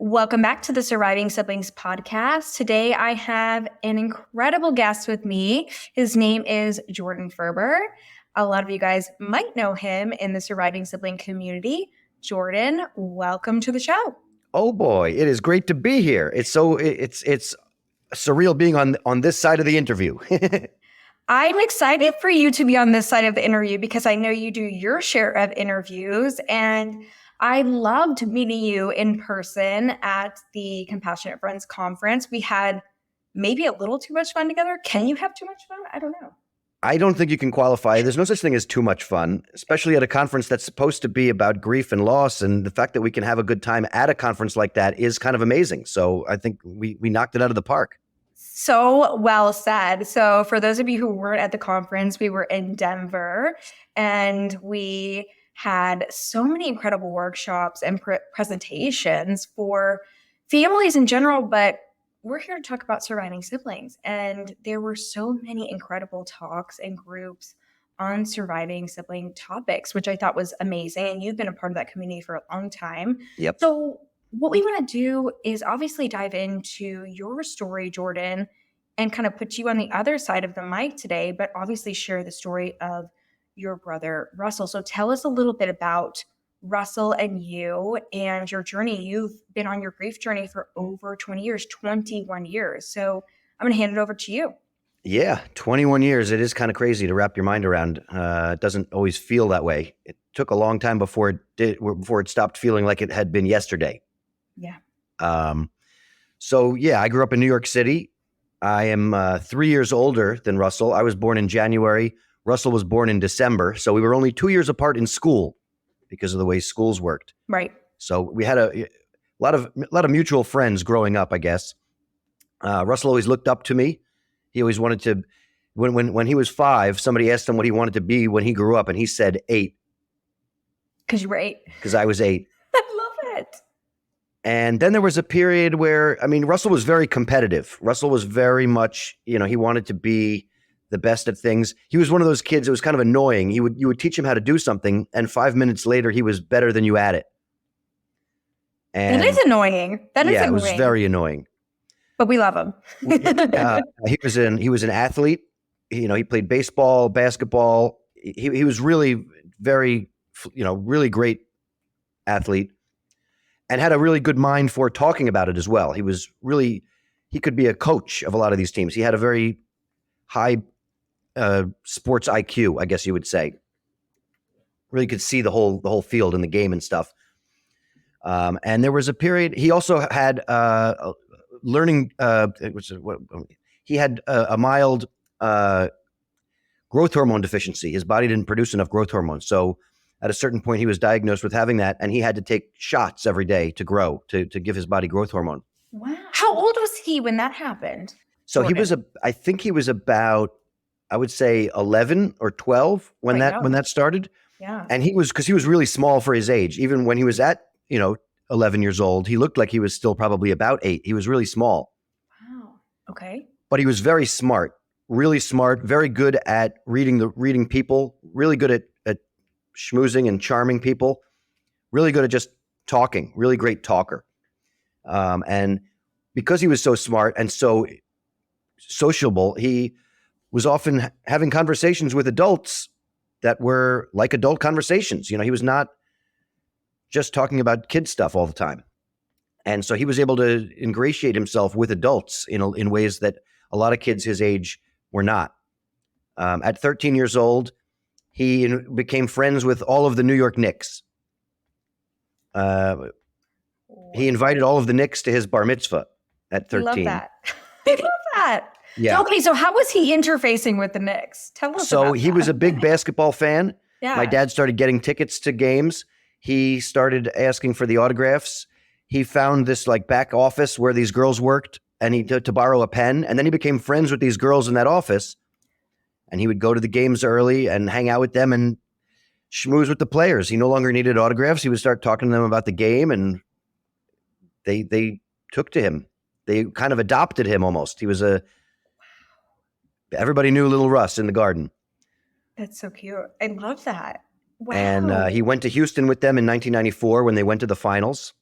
Welcome back to the Surviving Siblings podcast. Today I have an incredible guest with me. His name is Jordon Ferber. A lot of you guys might know him in the Surviving Sibling community. Jordon, welcome to the show. Oh boy, it is great to be here. It's surreal being on this side of the interview. I'm excited for you to be on this side of the interview because I know you do your share of interviews, and I loved meeting you in person at the Compassionate Friends conference. We had maybe a little too much fun together. Can you have too much fun? I don't know. I don't think you can qualify. There's no such thing as too much fun, especially at a conference that's supposed to be about grief and loss. And the fact that we can have a good time at a conference like that is kind of amazing. So I think we knocked it out of the park. So well said. So for those of you who weren't at the conference, we were in Denver and we had so many incredible workshops and presentations for families in general, but we're here to talk about surviving siblings. And there were so many incredible talks and groups on surviving sibling topics, which I thought was amazing. And you've been a part of that community for a long time. Yep. So what we want to do is obviously dive into your story, Jordon, and kind of put you on the other side of the mic today, but obviously share the story of your brother, Russell. So tell us a little bit about Russell and you and your journey. You've been on your grief journey for over 20 years, 21 years. So I'm going to hand it over to you. Yeah, 21 years. It is kind of crazy to wrap your mind around. It doesn't always feel that way. It took a long time before it stopped feeling like it had been yesterday. Yeah. So I grew up in New York City. I am 3 years older than Russell. I was born in January. Russell was born in December. So we were only 2 years apart in school because of the way schools worked. Right. So we had a lot of mutual friends growing up, I guess. Russell always looked up to me. He always wanted to, when he was 5, somebody asked him what he wanted to be when he grew up, and he said 8. Because you were 8. Because I was 8. I love it. And then there was a period where, Russell was very competitive. Russell was very much, he wanted to be the best at things. He was one of those kids that was kind of annoying. You would teach him how to do something, and 5 minutes later, he was better than you at it. And that is annoying. It was very annoying. But we love him. He was an athlete. He played baseball, basketball. He was really very, really great athlete, and had a really good mind for talking about it as well. He could be a coach of a lot of these teams. He had a very high sports IQ, I guess you would say. Really could see the whole field and the game and stuff. And there was a period. He also had learning. He had a mild growth hormone deficiency. His body didn't produce enough growth hormone, so at a certain point, he was diagnosed with having that, and he had to take shots every day to grow, to give his body growth hormone. Wow. How old was he when that happened? So I think he was about, I would say 11 or 12 when that started. Yeah. And because he was really small for his age. Even when he was at, 11 years old, he looked like he was still probably about 8. He was really small. Wow. Okay. But he was very smart, really smart, very good at reading people, really good at schmoozing and charming people, really good at just talking, really great talker. And because he was so smart and so sociable, he was often having conversations with adults that were like adult conversations. He was not just talking about kid stuff all the time. And so he was able to ingratiate himself with adults in ways that a lot of kids his age were not. At 13 years old, he became friends with all of the New York Knicks. He invited all of the Knicks to his bar mitzvah at 13. I love that. I love that. Yeah. Okay, so how was he interfacing with the Knicks? Tell us about he that. was a big basketball fan. Yeah. My dad started getting tickets to games. He started asking for the autographs. He found this back office where these girls worked, and to borrow a pen. And then he became friends with these girls in that office. And he would go to the games early and hang out with them and schmooze with the players. He no longer needed autographs. He would start talking to them about the game, and they took to him. They kind of adopted him almost. He was everybody knew little Russ in the garden. That's so cute. I love that. Wow. And he went to Houston with them in 1994 when they went to the finals.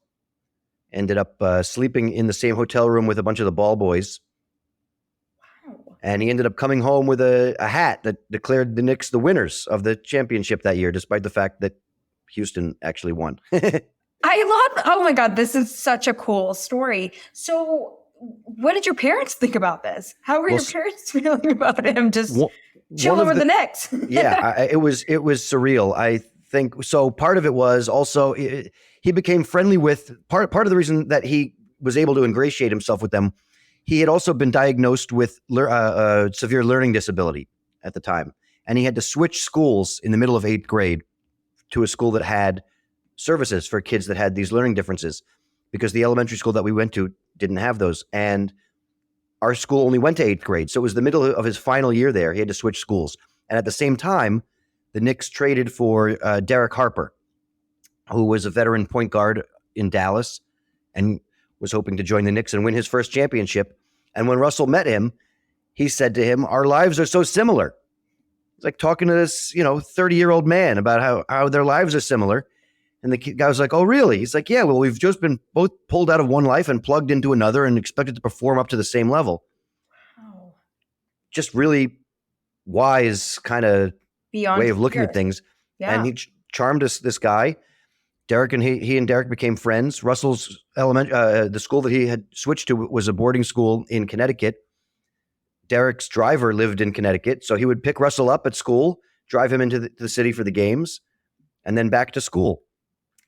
Ended up sleeping in the same hotel room with a bunch of the ball boys. Wow. And he ended up coming home with a hat that declared the Knicks the winners of the championship that year, despite the fact that Houston actually won. Oh my God, this is such a cool story. So what did your parents think about this? How were your parents feeling about him just chilling with the Knicks? Yeah, it was surreal. I think so. Part of it was also he became friendly with part of the reason that he was able to ingratiate himself with them. He had also been diagnosed with severe learning disability at the time, and he had to switch schools in the middle of 8th grade to a school that had services for kids that had these learning differences, because the elementary school that we went to didn't have those, and our school only went to 8th grade. So it was the middle of his final year there. He had to switch schools. And at the same time, the Knicks traded for Derek Harper, who was a veteran point guard in Dallas and was hoping to join the Knicks and win his first championship. And when Russell met him, he said to him, "Our lives are so similar." It's like talking to this, 30-year-old man about how their lives are similar. And the guy was like, "Oh, really?" He's like, "Yeah, well, we've just been both pulled out of one life and plugged into another and expected to perform up to the same level." Wow. Just really wise kind of way of looking at things. Yeah. And he charmed this guy. Derek and he and Derek became friends. Russell's the school that he had switched to was a boarding school in Connecticut. Derek's driver lived in Connecticut, so he would pick Russell up at school, drive him into the city for the games, and then back to school.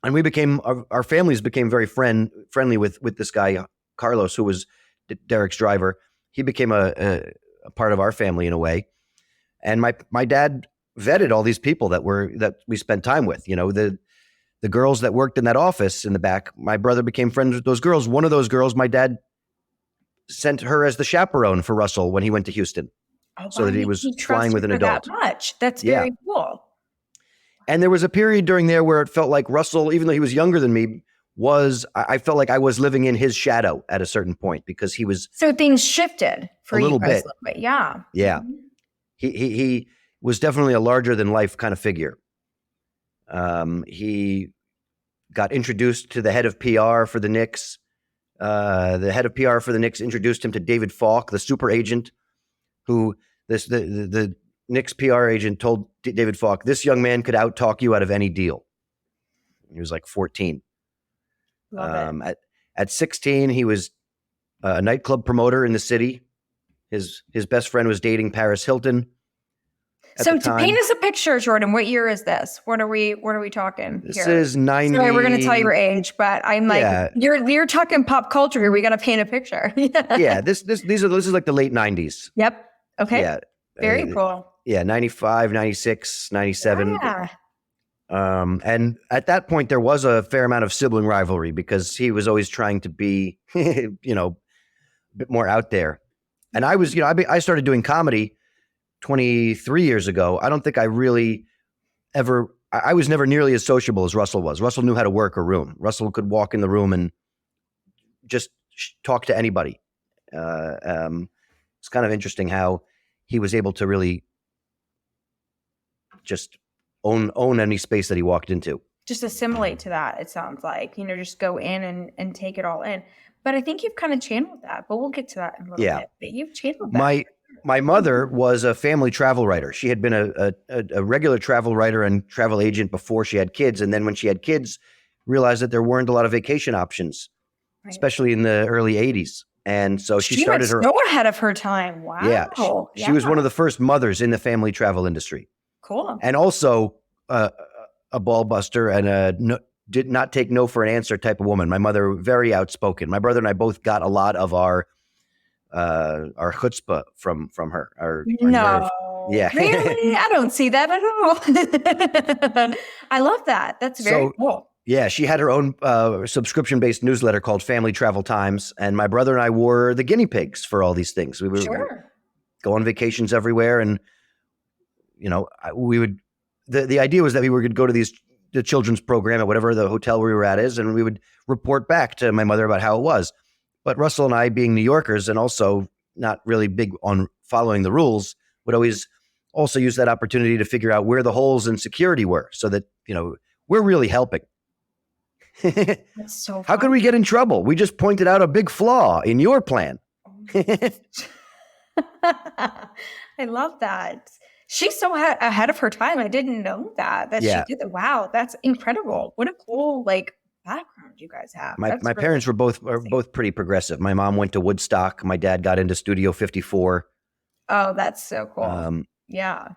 And we became our families became very friendly with this guy Carlos, who was Derek's driver. He became a part of our family in a way. And my dad vetted all these people that we spent time with. The girls that worked in that office in the back. My brother became friends with those girls. One of those girls, my dad sent her as the chaperone for Russell when he went to Houston, so that he was flying with an adult. That much. That's very cool. And there was a period during there where it felt like Russell, even though he was younger than me, I felt like I was living in his shadow at a certain point, because he was. So things shifted for a little you guys bit. A little bit. Yeah. Yeah. Mm-hmm. He was definitely a larger than life kind of figure. He got introduced to the head of PR for the Knicks. The head of PR for the Knicks introduced him to David Falk, the super agent, who the Knicks PR agent told David Falk, "This young man could out-talk you out of any deal." He was like 14. Love it. At 16, he was a nightclub promoter in the city. His best friend was dating Paris Hilton. So to paint us a picture, Jordon, what year is this? What are we talking this here? This is 90. Sorry, we're going to tell your age, but I'm like, you're talking pop culture here. We got to paint a picture. Yeah, this is like the late 90s. Yep. Okay. Yeah. Very cool. Yeah, 95, 96, 97. Yeah. And at that point, there was a fair amount of sibling rivalry, because he was always trying to be, a bit more out there. And I was, I started doing comedy 23 years ago. I don't think I really ever, I was never nearly as sociable as Russell was. Russell knew how to work a room. Russell could walk in the room and just talk to anybody. It's kind of interesting how he was able to really just own any space that he walked into. Just assimilate to that, it sounds like. Just go in and take it all in. But I think you've kind of channeled that, but we'll get to that in a little bit. But you've channeled that. My mother was a family travel writer. She had been a regular travel writer and travel agent before she had kids. And then when she had kids, realized that there weren't a lot of vacation options, especially in the early 80s. And so she started so ahead of her time. Wow. Yeah. She was one of the first mothers in the family travel industry. Cool. And also a ball buster and did not take no for an answer type of woman. My mother, very outspoken. My brother and I both got a lot of our chutzpah from her. Our nerve. Yeah. Really? I don't see that at all. I love that. That's very cool. Yeah, she had her own subscription-based newsletter called Family Travel Times, and my brother and I were the guinea pigs for all these things. We would go on vacations everywhere, and we would. The idea was that we would go to the children's program at whatever the hotel we were at is, and we would report back to my mother about how it was. But Russell and I, being New Yorkers and also not really big on following the rules, would always also use that opportunity to figure out where the holes in security were, so that we're really helping. That's so How could funny. we get in trouble? We just pointed out a big flaw in your plan. I love that. She's so ahead of her time. I didn't know that she Yeah. did that. Wow, that's incredible. What a cool background you guys have. My That's really parents were amazing. both pretty progressive. My mom went to Woodstock. My dad got into Studio 54. Oh, that's so cool. Yeah.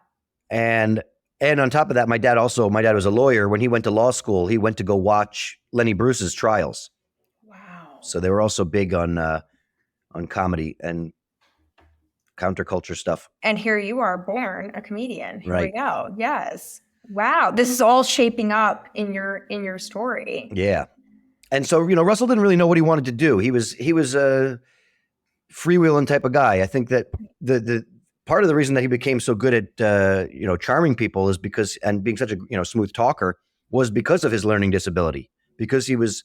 And on top of that, my dad was a lawyer. When he went to law school, he went to go watch Lenny Bruce's trials. Wow. So they were also big on comedy and counterculture stuff. And here you are, born a comedian. Here Right. we go. Yes. Wow. This is all shaping up in your story. Yeah. And so, Russell didn't really know what he wanted to do. He was a freewheeling type of guy. I think that the part of the reason that he became so good at charming people is because, and being such a smooth talker, was because of his learning disability. Because he was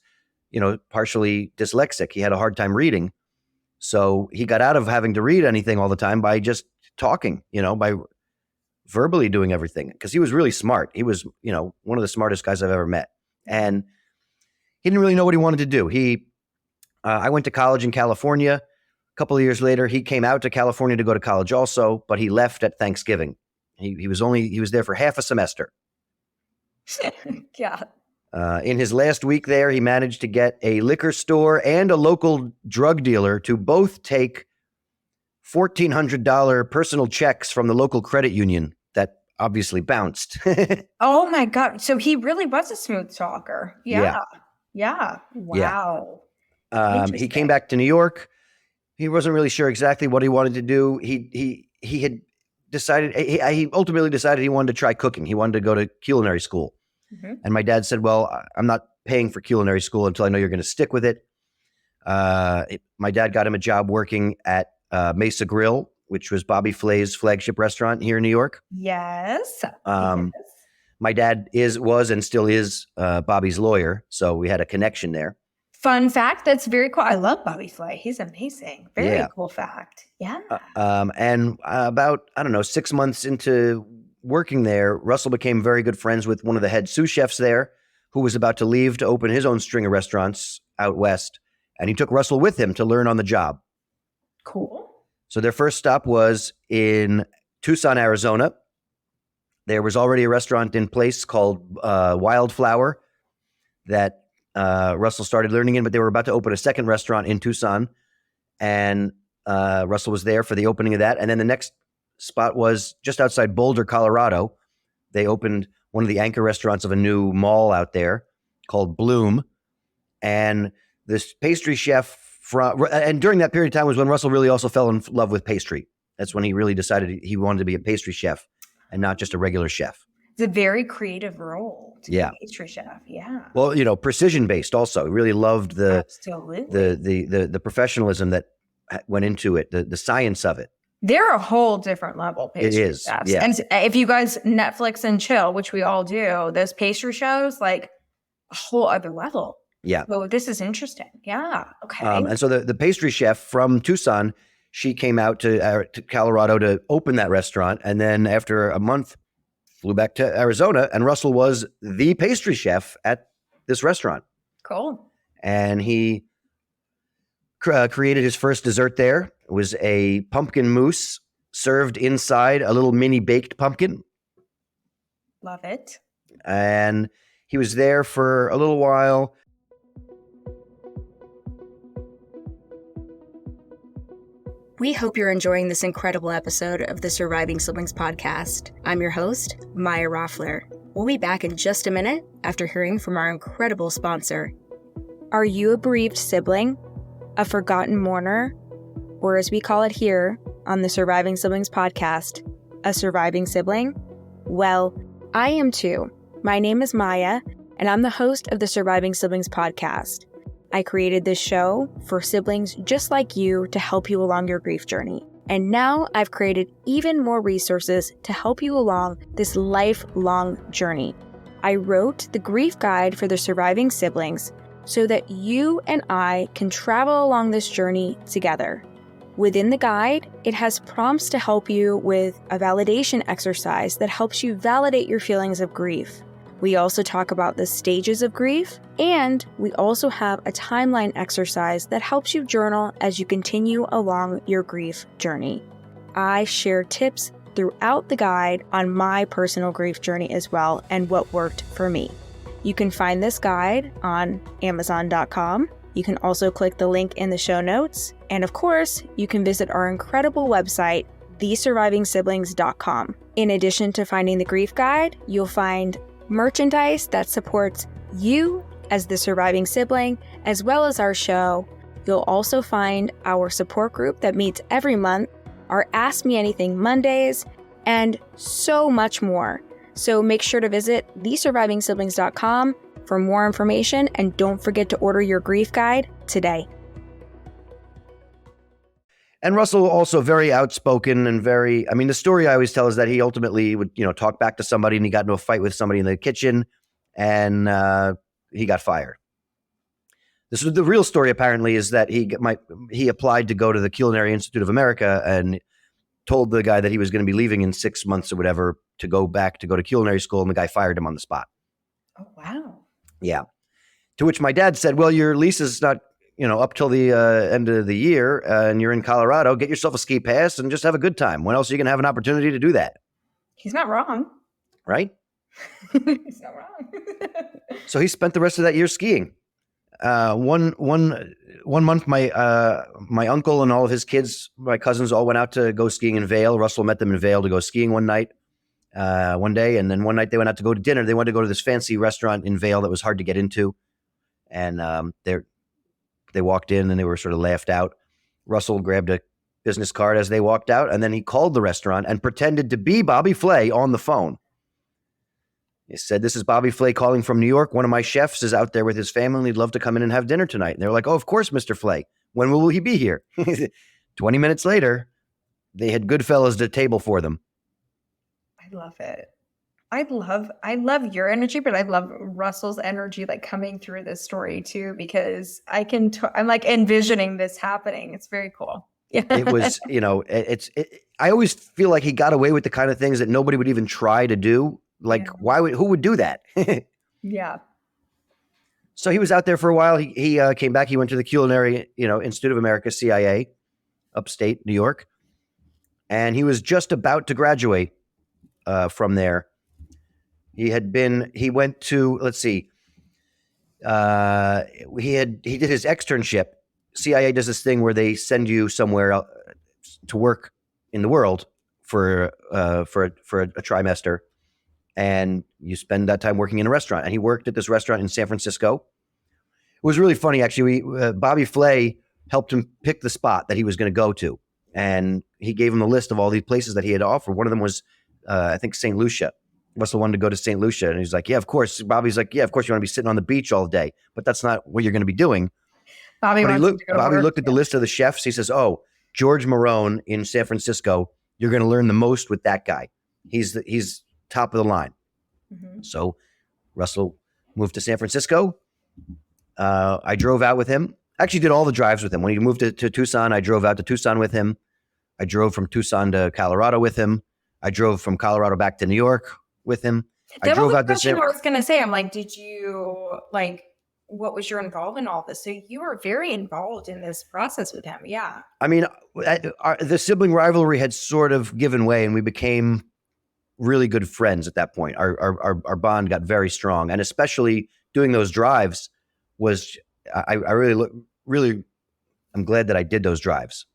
partially dyslexic. He had a hard time reading. So he got out of having to read anything all the time by just talking, by verbally doing everything, because he was really smart. He was, one of the smartest guys I've ever met. And he didn't really know what he wanted to do. I went to college in California. A couple of years later, he came out to California to go to college also, but he left at Thanksgiving. He was there for half a semester. Yeah. In his last week there, he managed to get a liquor store and a local drug dealer to both take $1,400 personal checks from the local credit union that obviously bounced. Oh my God. So he really was a smooth talker. Yeah. Wow. He came back to New York. He wasn't really sure exactly what he wanted to do. He had decided, he ultimately decided he wanted to try cooking. He wanted to go to culinary school. Mm-hmm. And my dad said, well, I'm not paying for culinary school until I know you're going to stick with it. My dad got him a job working at Mesa Grill, which was Bobby Flay's flagship restaurant here in New York. Yes. My dad was and still is Bobby's lawyer. So we had a connection there. Fun fact. That's very cool. I love Bobby Flay. He's amazing. Very cool fact. Yeah. And about, 6 months into working there, Russell became very good friends with one of the head sous chefs there, who was about to leave to open his own string of restaurants out west. And he took Russell with him to learn on the job. Cool. So their first stop was in Tucson, Arizona. There was already a restaurant in place called Wildflower that Russell started learning in, but they were about to open a second restaurant in Tucson. And Russell was there for the opening of that. And then the next spot was just outside Boulder, Colorado. They opened one of the anchor restaurants of a new mall out there called Bloom. And this pastry chef and during that period of time was when Russell really also fell in love with pastry. That's when he really decided he wanted to be a pastry chef and not just a regular chef. It's a very creative role to be a pastry chef. Yeah. Well, precision based also. He really loved the professionalism that went into it, the science of it. They're a whole different level. Pastry it is. chefs. Yeah. And if you guys Netflix and chill, which we all do, those pastry shows, like a whole other level. Yeah. So this is interesting. Yeah. Okay. And so the pastry chef from Tucson, she came out to Colorado to open that restaurant. And then after a month, flew back to Arizona. And Russell was the pastry chef at this restaurant. Cool. And he created his first dessert there. It was a pumpkin mousse served inside a little mini baked pumpkin. Love it. And he was there for a little while. We hope you're enjoying this incredible episode of the Surviving Siblings podcast. I'm your host, Maya Roffler. We'll be back in just a minute after hearing from our incredible sponsor. Are you a bereaved sibling, a forgotten mourner, or as we call it here on the Surviving Siblings podcast, a surviving sibling? Well, I am too. My name is Maya, and I'm the host of the Surviving Siblings podcast. I created this show for siblings just like you to help you along your grief journey. And now I've created even more resources to help you along this lifelong journey. I wrote the grief guide for the surviving siblings so that you and I can travel along this journey together. Within the guide, it has prompts to help you with a validation exercise that helps you validate your feelings of grief. We also talk about the stages of grief, and we also have a timeline exercise that helps you journal as you continue along your grief journey. I share tips throughout the guide on my personal grief journey as well and what worked for me. You can find this guide on Amazon.com. You can also click the link in the show notes. And of course, you can visit our incredible website, thesurvivingsiblings.com. In addition to finding the grief guide, you'll find merchandise that supports you as the surviving sibling, as well as our show. You'll also find our support group that meets every month, our Ask Me Anything Mondays, and so much more. So make sure to visit thesurvivingsiblings.com for more information, and don't forget to order your grief guide today. And Russell also very outspoken and the story I always tell is that he ultimately would, talk back to somebody and he got into a fight with somebody in the kitchen and he got fired. The real story apparently is that he applied to go to the Culinary Institute of America and told the guy that he was going to be leaving in 6 months or whatever to go to culinary school, and the guy fired him on the spot. Oh, wow. Yeah. To which my dad said, well, your lease is not up till the end of the year, and you're in Colorado, get yourself a ski pass and just have a good time. When else are you going to have an opportunity to do that? He's not wrong. Right? He's not wrong. So he spent the rest of that year skiing. One month, my uncle and all of his kids, my cousins, all went out to go skiing in Vail. Russell met them in Vail to go skiing one day, and then one night they went out to go to dinner. They wanted to go to this fancy restaurant in Vail that was hard to get into, and they walked in and they were sort of laughed out. Russell grabbed a business card as they walked out, and then he called the restaurant and pretended to be Bobby Flay on the phone. He said, "This is Bobby Flay calling from New York. One of my chefs is out there with his family and he'd love to come in and have dinner tonight." And they were like, "Oh, of course, Mr. Flay. When will he be here?" 20 minutes later, they had Goodfellas at the table for them. I love it. I love your energy, but I love Russell's energy, like coming through this story too, because I'm like envisioning this happening. It's very cool. Yeah. It was, I always feel like he got away with the kind of things that nobody would even try to do. Like, who would do that? Yeah. So he was out there for a while. He came back. He went to the Culinary, Institute of America, CIA, upstate New York. And he was just about to graduate from there. He went to, let's see, he did his externship. CIA does this thing where they send you somewhere to work in the world for a trimester, and you spend that time working in a restaurant. And he worked at this restaurant in San Francisco. It was really funny, actually. Bobby Flay helped him pick the spot that he was going to go to, and he gave him a list of all these places that he had offered. One of them was, I think, St. Lucia. Russell wanted to go to St. Lucia, and he's like, "Yeah, of course." Bobby's like, "Yeah, of course you want to be sitting on the beach all day, but that's not what you're going to be doing." Bobby looked at the list of the chefs. He says, "Oh, George Marone in San Francisco. You're going to learn the most with that guy. He's top of the line." Mm-hmm. So Russell moved to San Francisco. I drove out with him. Actually, did all the drives with him. When he moved to Tucson, I drove out to Tucson with him. I drove from Tucson to Colorado with him. I drove from Colorado back to New York with him. That was the question I was going to say. I'm like, what was your involvement in all this? So you were very involved in this process with him. Yeah. I mean, the sibling rivalry had sort of given way, and we became really good friends at that point. Our bond got very strong, and especially doing those drives was, I really, I'm glad that I did those drives.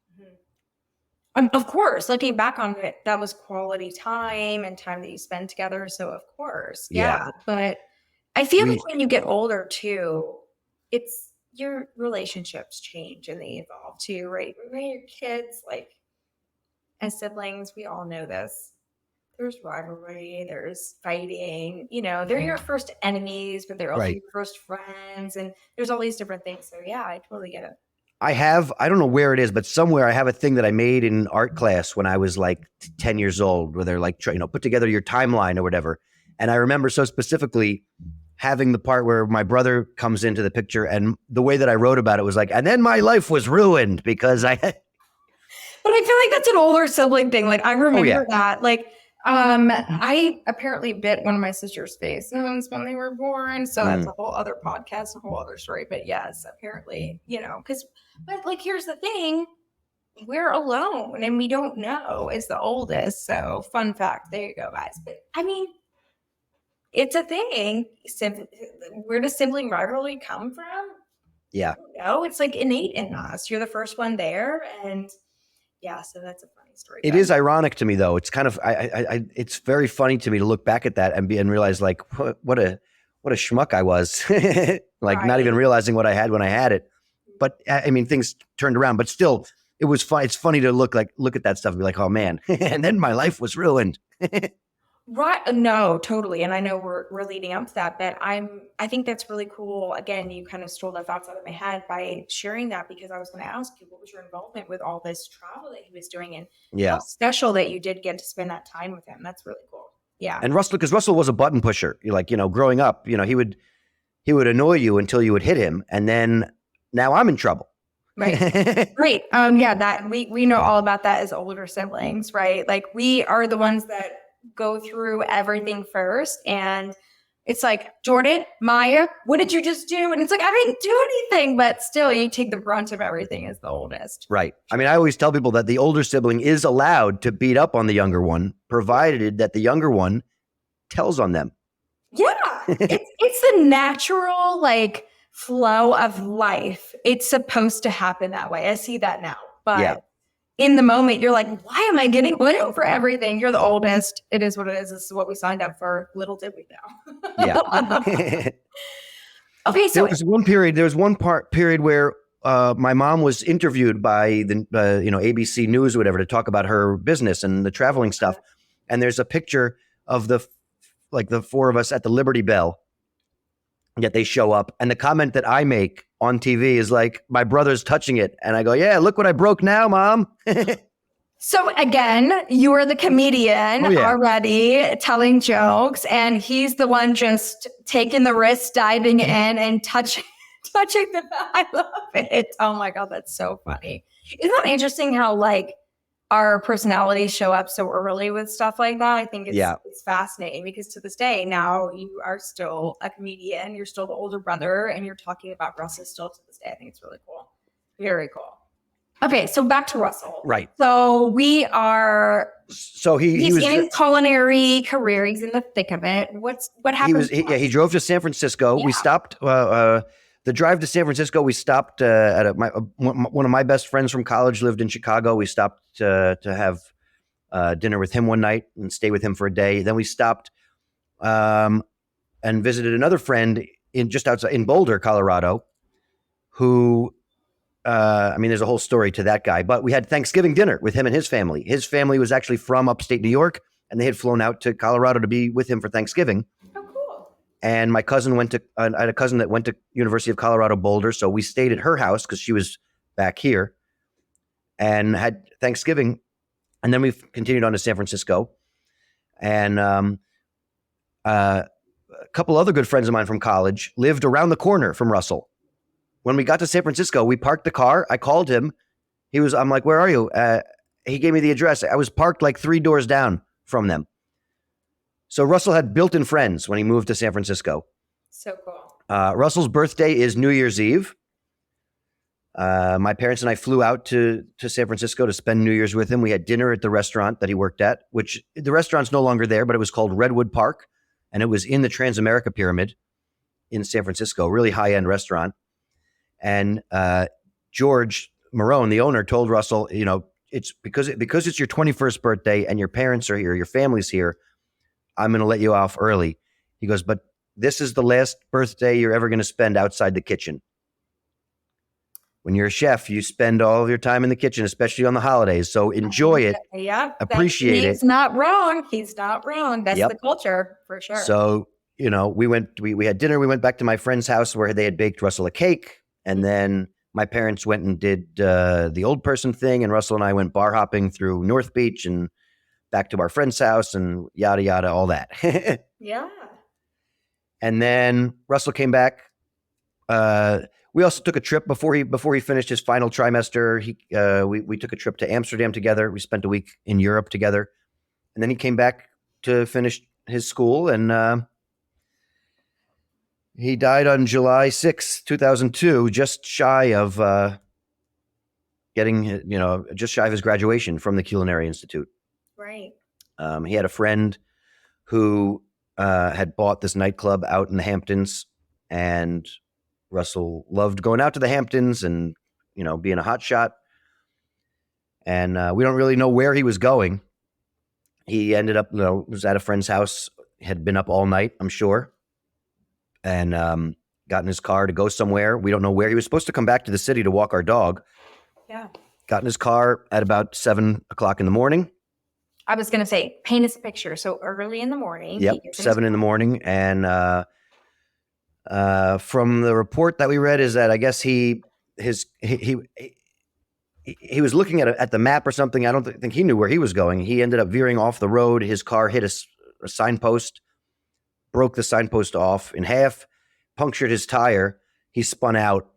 Of course, looking back on it, that was quality time and time that you spend together. So of course, yeah. But I feel like when you get older too, it's your relationships change and they evolve too, right? When you're kids, like as siblings, we all know this. There's rivalry, there's fighting, they're your first enemies, but they're also your first friends, and there's all these different things. So yeah, I totally get it. I don't know where it is, but somewhere I have a thing that I made in art class when I was like 10 years old, where they're like, put together your timeline or whatever. And I remember so specifically having the part where my brother comes into the picture, and the way that I wrote about it was like, and then my life was ruined because I had. But I feel like that's an older sibling thing. Like I remember that. Like I apparently bit one of my sister's faces when they were born, so that's a whole other podcast, a whole other story. But yes, apparently, but like, here's the thing: we're alone and we don't know as the oldest. So, fun fact, there you go, guys. But I mean, it's a thing. Where does sibling rivalry come from? Yeah. No, it's like innate in us. You're the first one there, and yeah, so that's a funny story. It is ironic to me, though. It's kind of, it's very funny to me to look back at that and realize, like, what a schmuck I was, like not even realizing what I had when I had it. But I mean, things turned around, but still, it was fun. It's funny to look at that stuff and be like, oh man, and then my life was ruined. Right. No, totally. And I know we're leading up to that, but I think that's really cool. Again, you kind of stole the thoughts out of my head by sharing that, because I was going to ask you, what was your involvement with all this travel that he was doing, and how special that you did get to spend that time with him. That's really cool. Yeah. And because Russell was a button pusher. You're like, growing up, he would annoy you until you would hit him. And then now I'm in trouble. Right. Great. Yeah, that we know all about that as older siblings, right? Like, we are the ones that go through everything first, and it's like, Jordon, Maya, what did you just do? And it's like, I didn't do anything, but still you take the brunt of everything as the oldest. Right. I mean, I always tell people that the older sibling is allowed to beat up on the younger one, provided that the younger one tells on them. Yeah. It's the natural, like, flow of life. It's supposed to happen that way. I see that now. But in the moment, you're like, why am I getting blamed for everything? You're the oldest. It is what it is. This is what we signed up for. Little did we know. Yeah. Okay, so there was one period where my mom was interviewed by the ABC News or whatever to talk about her business and the traveling stuff. And there's a picture of the four of us at the Liberty Bell. Yet they show up, and the comment that I make on TV is like, my brother's touching it. And I go, yeah, look what I broke now, Mom. So again, you are the comedian already telling jokes, and he's the one just taking the risk, diving in and touching the, I love it. Oh my God, that's so funny. Isn't that interesting how, like, our personalities show up so early with stuff like that? I think it's fascinating, because to this day, now you are still a comedian, you're still the older brother, and you're talking about Russell still to this day. I think it's really cool. Very cool. Okay, so back to Russell. Right. So we are. So he's in his culinary career. He's in the thick of it. What happened? He drove to San Francisco. Yeah. We stopped. The drive to San Francisco, we stopped at one of my best friends from college lived in Chicago. We stopped to have dinner with him one night and stay with him for a day. Then we stopped and visited another friend just outside in Boulder, Colorado, who, there's a whole story to that guy. But we had Thanksgiving dinner with him and his family. His family was actually from upstate New York, and they had flown out to Colorado to be with him for Thanksgiving. And my cousin I had a cousin that went to University of Colorado Boulder. So we stayed at her house because she was back here and had Thanksgiving. And then we continued on to San Francisco. And a couple other good friends of mine from college lived around the corner from Russell. When we got to San Francisco, we parked the car. I called him. I'm like, where are you? He gave me the address. I was parked like 3 doors down from them. So Russell had built-in friends when he moved to San Francisco. So cool. Russell's birthday is New Year's Eve. My parents and I flew out to San Francisco to spend New Year's with him. We had dinner at the restaurant that he worked at, which the restaurant's no longer there, but it was called Redwood Park, and it was in the Transamerica Pyramid in San Francisco, really high-end restaurant. And George Marone, the owner, told Russell, it's because it's your 21st birthday and your parents are here, your family's here, I'm going to let you off early. He goes, but this is the last birthday you're ever going to spend outside the kitchen. When you're a chef, you spend all of your time in the kitchen, especially on the holidays. So enjoy it. Yeah. Appreciate it. He's not wrong. He's not wrong. That's the culture for sure. So, we had dinner. We went back to my friend's house where they had baked Russell a cake. And then my parents went and did the old person thing. And Russell and I went bar hopping through North Beach and back to our friend's house and yada, yada, all that. Yeah. And then Russell came back. We also took a trip before he finished his final trimester. We took a trip to Amsterdam together. We spent a week in Europe together. And then he came back to finish his school, and he died on July 6th, 2002, just shy of just shy of his graduation from the Culinary Institute. Right. He had a friend who had bought this nightclub out in the Hamptons, and Russell loved going out to the Hamptons and, being a hotshot. And we don't really know where he was going. He ended up, was at a friend's house, had been up all night, I'm sure, and got in his car to go somewhere. We don't know where. He was supposed to come back to the city to walk our dog. Yeah. Got in his car at about 7:00 in the morning. I was going to say, paint us a picture. So early in the morning. Yep, 7 in the morning. And from the report that we read is that I guess he was looking at the map or something. I don't think he knew where he was going. He ended up veering off the road. His car hit a signpost, broke the signpost off in half, punctured his tire. He spun out,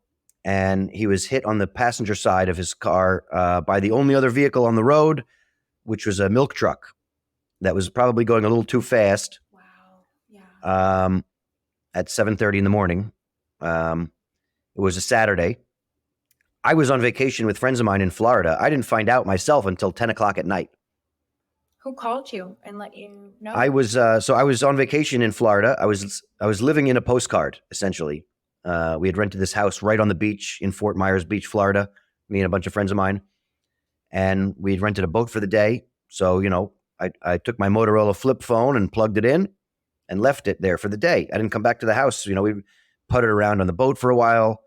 and he was hit on the passenger side of his car by the only other vehicle on the road, which was a milk truck that was probably going a little too fast. Wow. Yeah. At 7:30 in the morning. It was a Saturday. I was on vacation with friends of mine in Florida. I didn't find out myself until 10:00 at night. Who called you and let you know? I was on vacation in Florida. I was living in a postcard, essentially. We had rented this house right on the beach in Fort Myers Beach, Florida, me and a bunch of friends of mine. And we'd rented a boat for the day. So, I took my Motorola flip phone and plugged it in and left it there for the day. I didn't come back to the house. We putted around on the boat for a while,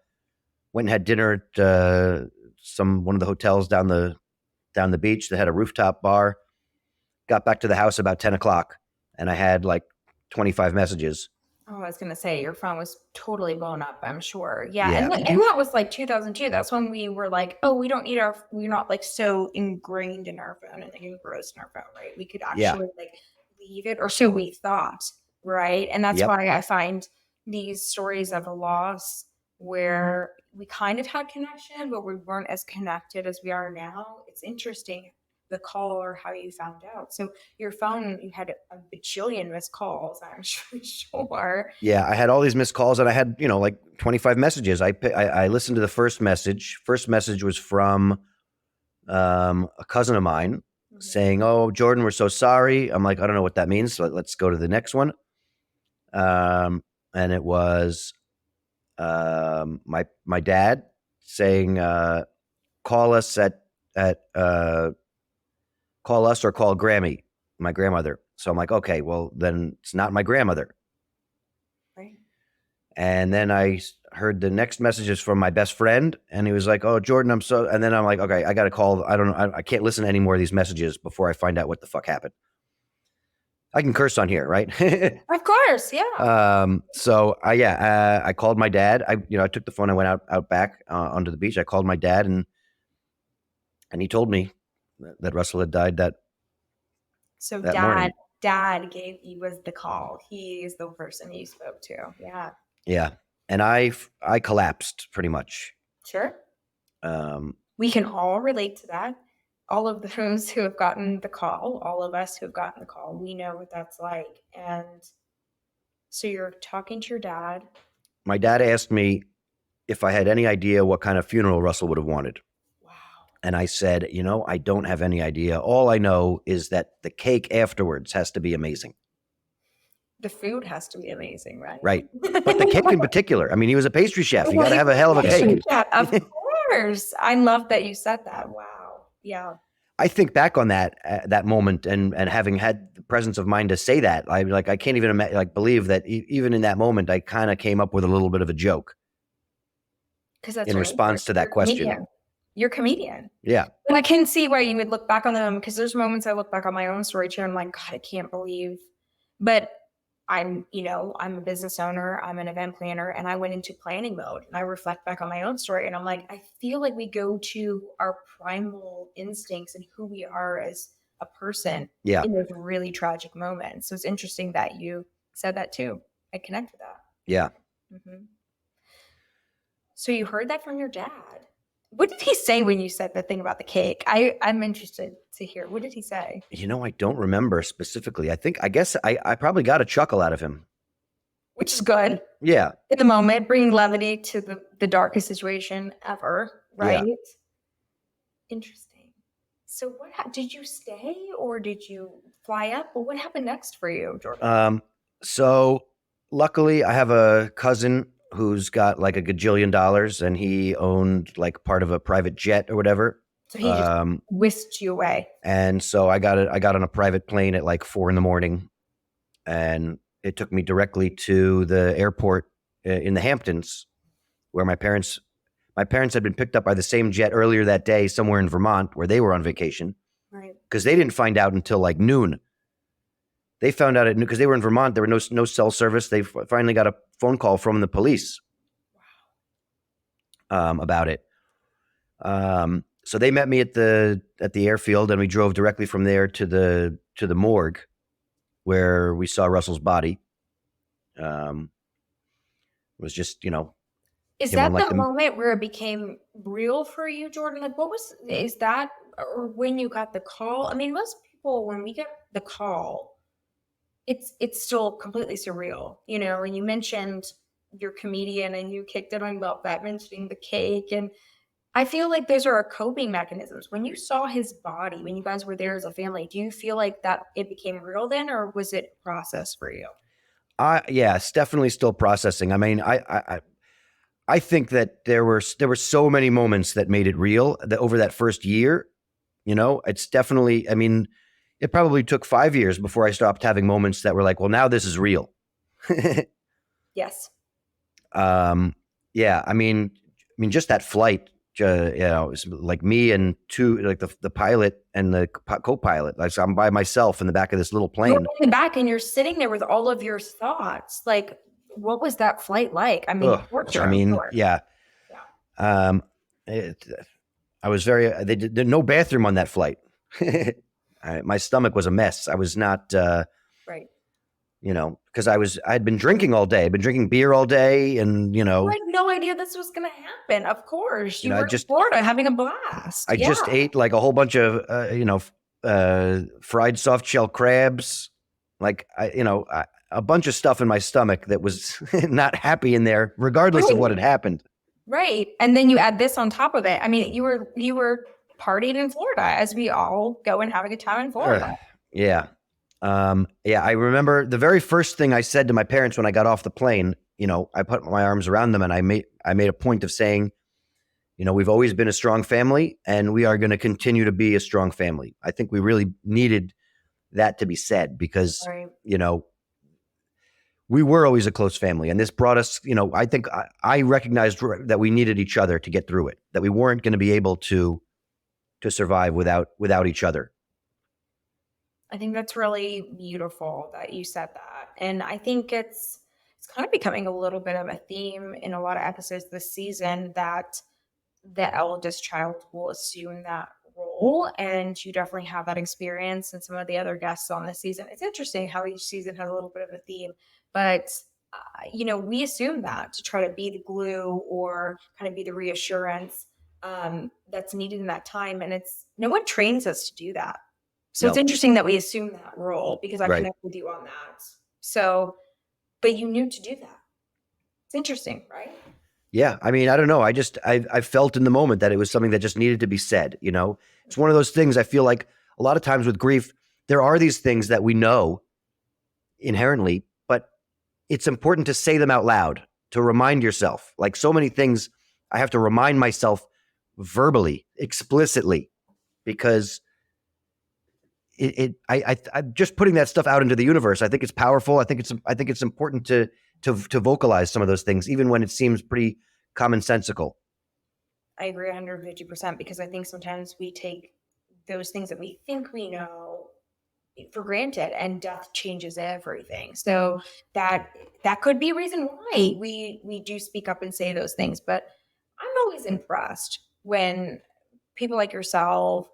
went and had dinner at one of the hotels down the beach that had a rooftop bar. Got back to the house about 10:00, and I had like 25 messages. Oh, I was going to say, your phone was totally blown up, I'm sure. Yeah. Yeah. And that was like 2002. That's when we were like, oh, we're not like so ingrained in our phone and like engrossed in our phone, right? We could actually like leave it, or so we thought, right? And that's why I find these stories of a loss where we kind of had connection, but we weren't as connected as we are now. It's interesting, the call or how you found out. So your phone, you had a bajillion missed calls, I'm sure. Yeah, I had all these missed calls, and I had, like 25 messages. I listened to the first message. First message was from a cousin of mine saying, "Oh, Jordon, we're so sorry." I'm like, I don't know what that means. So let's go to the next one. And it was my dad saying, call us call us or call Grammy, my grandmother. So I'm like, okay, well then it's not my grandmother. Right. And then I heard the next messages from my best friend, and he was like, "Oh, Jordon, and then I'm like, okay, I got to call. I don't know. I can't listen to any more of these messages before I find out what the fuck happened. I can curse on here, right?" Of course. Yeah. So I called my dad. I took the phone. I went out back onto the beach. I called my dad, and he told me that Russell had died that morning. Dad was the call. He is the person you spoke to. Yeah. Yeah. And I collapsed pretty much. Sure. We can all relate to that. All of those who have gotten the call, all of us who have gotten the call, we know what that's like. And so you're talking to your dad. My dad asked me if I had any idea what kind of funeral Russell would have wanted. Wow. And I said, I don't have any idea. All I know is that the cake afterwards has to be amazing. The food has to be amazing, right? Right. But the cake in particular. I mean, he was a pastry chef. You got to have a hell of a cake. Of course. I love that you said that. Wow. Yeah. I think back on that moment and having had the presence of mind to say that, I can't even believe that even in that moment, I kind of came up with a little bit of a joke. Because that's in response to that question. You're a comedian. Yeah. And I can see why you would look back on them, because there's moments I look back on my own story too, and I'm like, God, I can't believe. But I'm a business owner, I'm an event planner, and I went into planning mode and I reflect back on my own story and I'm like, I feel like we go to our primal instincts and who we are as a person in those really tragic moments. So it's interesting that you said that too. I connect with that. Yeah. Mm-hmm. So you heard that from your dad. What did he say when you said the thing about the cake? I'm interested to hear. What did he say? I don't remember specifically. I guess I probably got a chuckle out of him. Which is good. Yeah. In the moment, bringing levity to the darkest situation ever, right? Yeah. Interesting. So did you stay or did you fly up? Well, what happened next for you, Jordon? So luckily I have a cousin who's got like a gajillion dollars and he owned like part of a private jet or whatever. So he just whisked you away. And so I got on a private plane at like 4 a.m. and it took me directly to the airport in the Hamptons where my parents had been picked up by the same jet earlier that day somewhere in Vermont where they were on vacation. Right. Because they didn't find out until like noon. They found out at noon because they were in Vermont. There were no cell service. They finally got a phone call from the police about it. So they met me at the airfield, and we drove directly from there to the morgue, where we saw Russell's body. It was just Is that the moment where it became real for you, Jordon? Like, is that, or when you got the call? I mean, most people, when we get the call, it's still completely surreal. When you mentioned your comedian and you kicked it on about that, mentioning the cake, and I feel like those are our coping mechanisms. When you saw his body, when you guys were there as a family, do you feel like that it became real then, or was it process for you? Yeah, it's definitely still processing. I mean, I think that there were so many moments that made it real that over that first year. It's definitely. I mean, it probably took 5 years before I stopped having moments that were like, well, now this is real. Yes. Yeah. I mean, just that flight. It's like me and two, like the pilot and the co-pilot. Like, so I'm by myself in the back of this little plane. You're in the back, and you're sitting there with all of your thoughts. Like, what was that flight like? I mean, torture. I mean, yeah. I was very. They did no bathroom on that flight. My stomach was a mess. I was not. Right. Because I had been drinking all day. I'd been drinking beer all day, and I had no idea this was going to happen. Of course, you were in Florida having a blast. I just ate like a whole bunch of fried soft shell crabs, like a bunch of stuff in my stomach that was not happy in there, regardless of what had happened. Right, and then you add this on top of it. I mean, you were partying in Florida, as we all go and have a good time in Florida. Yeah. I remember the very first thing I said to my parents when I got off the plane. I put my arms around them and I made a point of saying, we've always been a strong family and we are going to continue to be a strong family. I think we really needed that to be said because, we were always a close family, and this brought us, I think I recognized that we needed each other to get through it, that we weren't going to be able to survive without each other. I think that's really beautiful that you said that. And I think it's kind of becoming a little bit of a theme in a lot of episodes this season that the eldest child will assume that role. And you definitely have that experience, and some of the other guests on this season. It's interesting how each season has a little bit of a theme, but we assume that to try to be the glue or kind of be the reassurance that's needed in that time. And no one trains us to do that. So It's interesting that we assume that role, because I connect with you on that. So, but you knew to do that. It's interesting, right? Yeah. I mean, I don't know. I felt in the moment that it was something that just needed to be said. It's one of those things. I feel like a lot of times with grief, there are these things that we know inherently, but it's important to say them out loud, to remind yourself. Like so many things, I have to remind myself verbally, explicitly, because I'm just putting that stuff out into the universe. I think it's powerful. I think it's important to vocalize some of those things, even when it seems pretty commonsensical. I agree 150%, because I think sometimes we take those things that we think we know for granted, and death changes everything. So that could be a reason why we do speak up and say those things. But I'm always impressed when people like yourself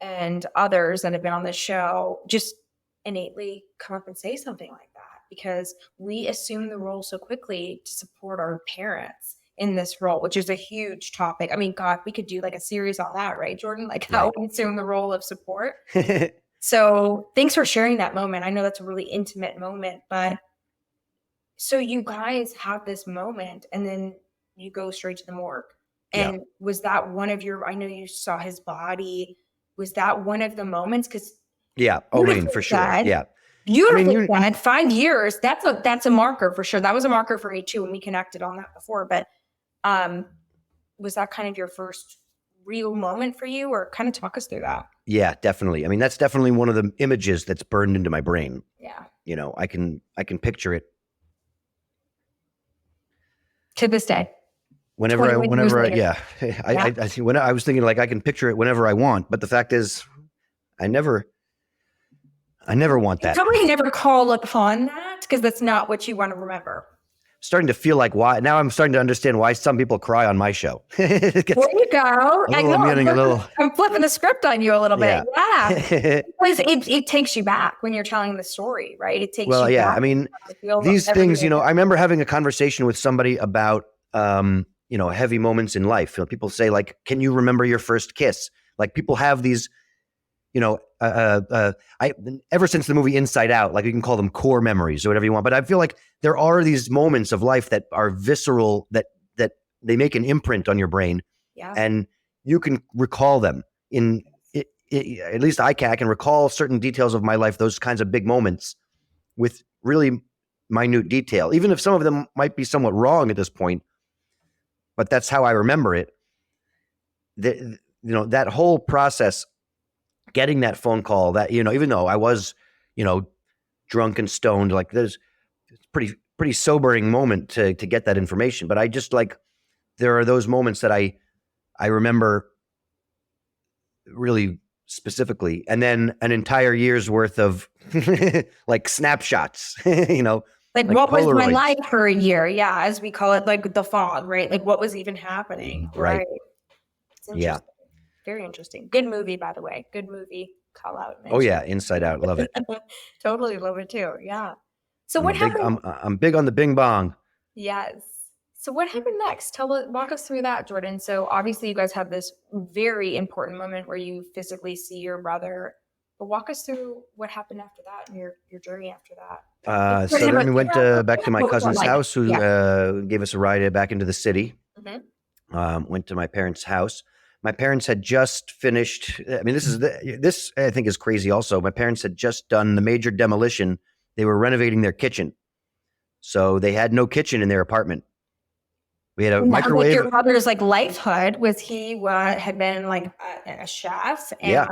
and others that have been on this show just innately come up and say something like that, because we assume the role so quickly to support our parents. in this role, which is a huge topic. I mean, God, we could do like a series on that, right, Jordan? Like how we assume the role of support. So thanks for sharing that moment. I know that's a really intimate moment, but so you guys have this moment and then you go straight to the morgue. And was that one of your, I know you saw his body. Was that one of the moments? Because I mean, for sure. Yeah. Beautiful dad. 5 years. That's a marker for sure. That was a marker for me too. And we connected on that before, but was that kind of your first real moment for you, or kind of talk us through that? Yeah, definitely. I mean, that's definitely one of the images that's burned into my brain. Yeah. You know, I can picture it to this day. Whenever I was thinking like I can picture it whenever I want, but the fact is I never want that. Probably never call upon that because that's not what you want to remember. Starting to feel like why now I'm starting to understand why some people cry on my show. There you go. I'm flipping the script on you a little bit. Yeah. Because it takes you back when you're telling the story, right? It takes you back. I mean, these things, I remember having a conversation with somebody about heavy moments in life. People say like, can you remember your first kiss? Like people have these, ever since the movie Inside Out, like you can call them core memories or whatever you want. But I feel like there are these moments of life that are visceral, that they make an imprint on your brain, and you can recall them. At least I can recall certain details of my life, those kinds of big moments, with really minute detail, even if some of them might be somewhat wrong at this point. But that's how I remember it. That whole process, getting that phone call, that even though I was, drunk and stoned, like it's pretty sobering moment to get that information. But I just there are those moments that I remember really specifically, and then an entire year's worth of like snapshots, Like what was my life for a year? Yeah, as we call it, like the fog, right? Like what was even happening, right? It's interesting. Very interesting. Good movie, by the way. Good movie. Call out. Oh yeah, Inside Out. Love it. Totally love it too. Yeah. So what happened? I'm big on the bing bong. Yes. So what happened next? Walk us through that, Jordan. So obviously you guys have this very important moment where you physically see your brother. But walk us through what happened after that and your journey after that. So then we went back to my cousin's house, who gave us a ride back into the city. Mm-hmm. Went to my parents' house. My parents had just finished. I mean, this I think is crazy. Also, my parents had just done the major demolition. They were renovating their kitchen, so they had no kitchen in their apartment. We had a microwave. Like your brother's livelihood was he had been a chef and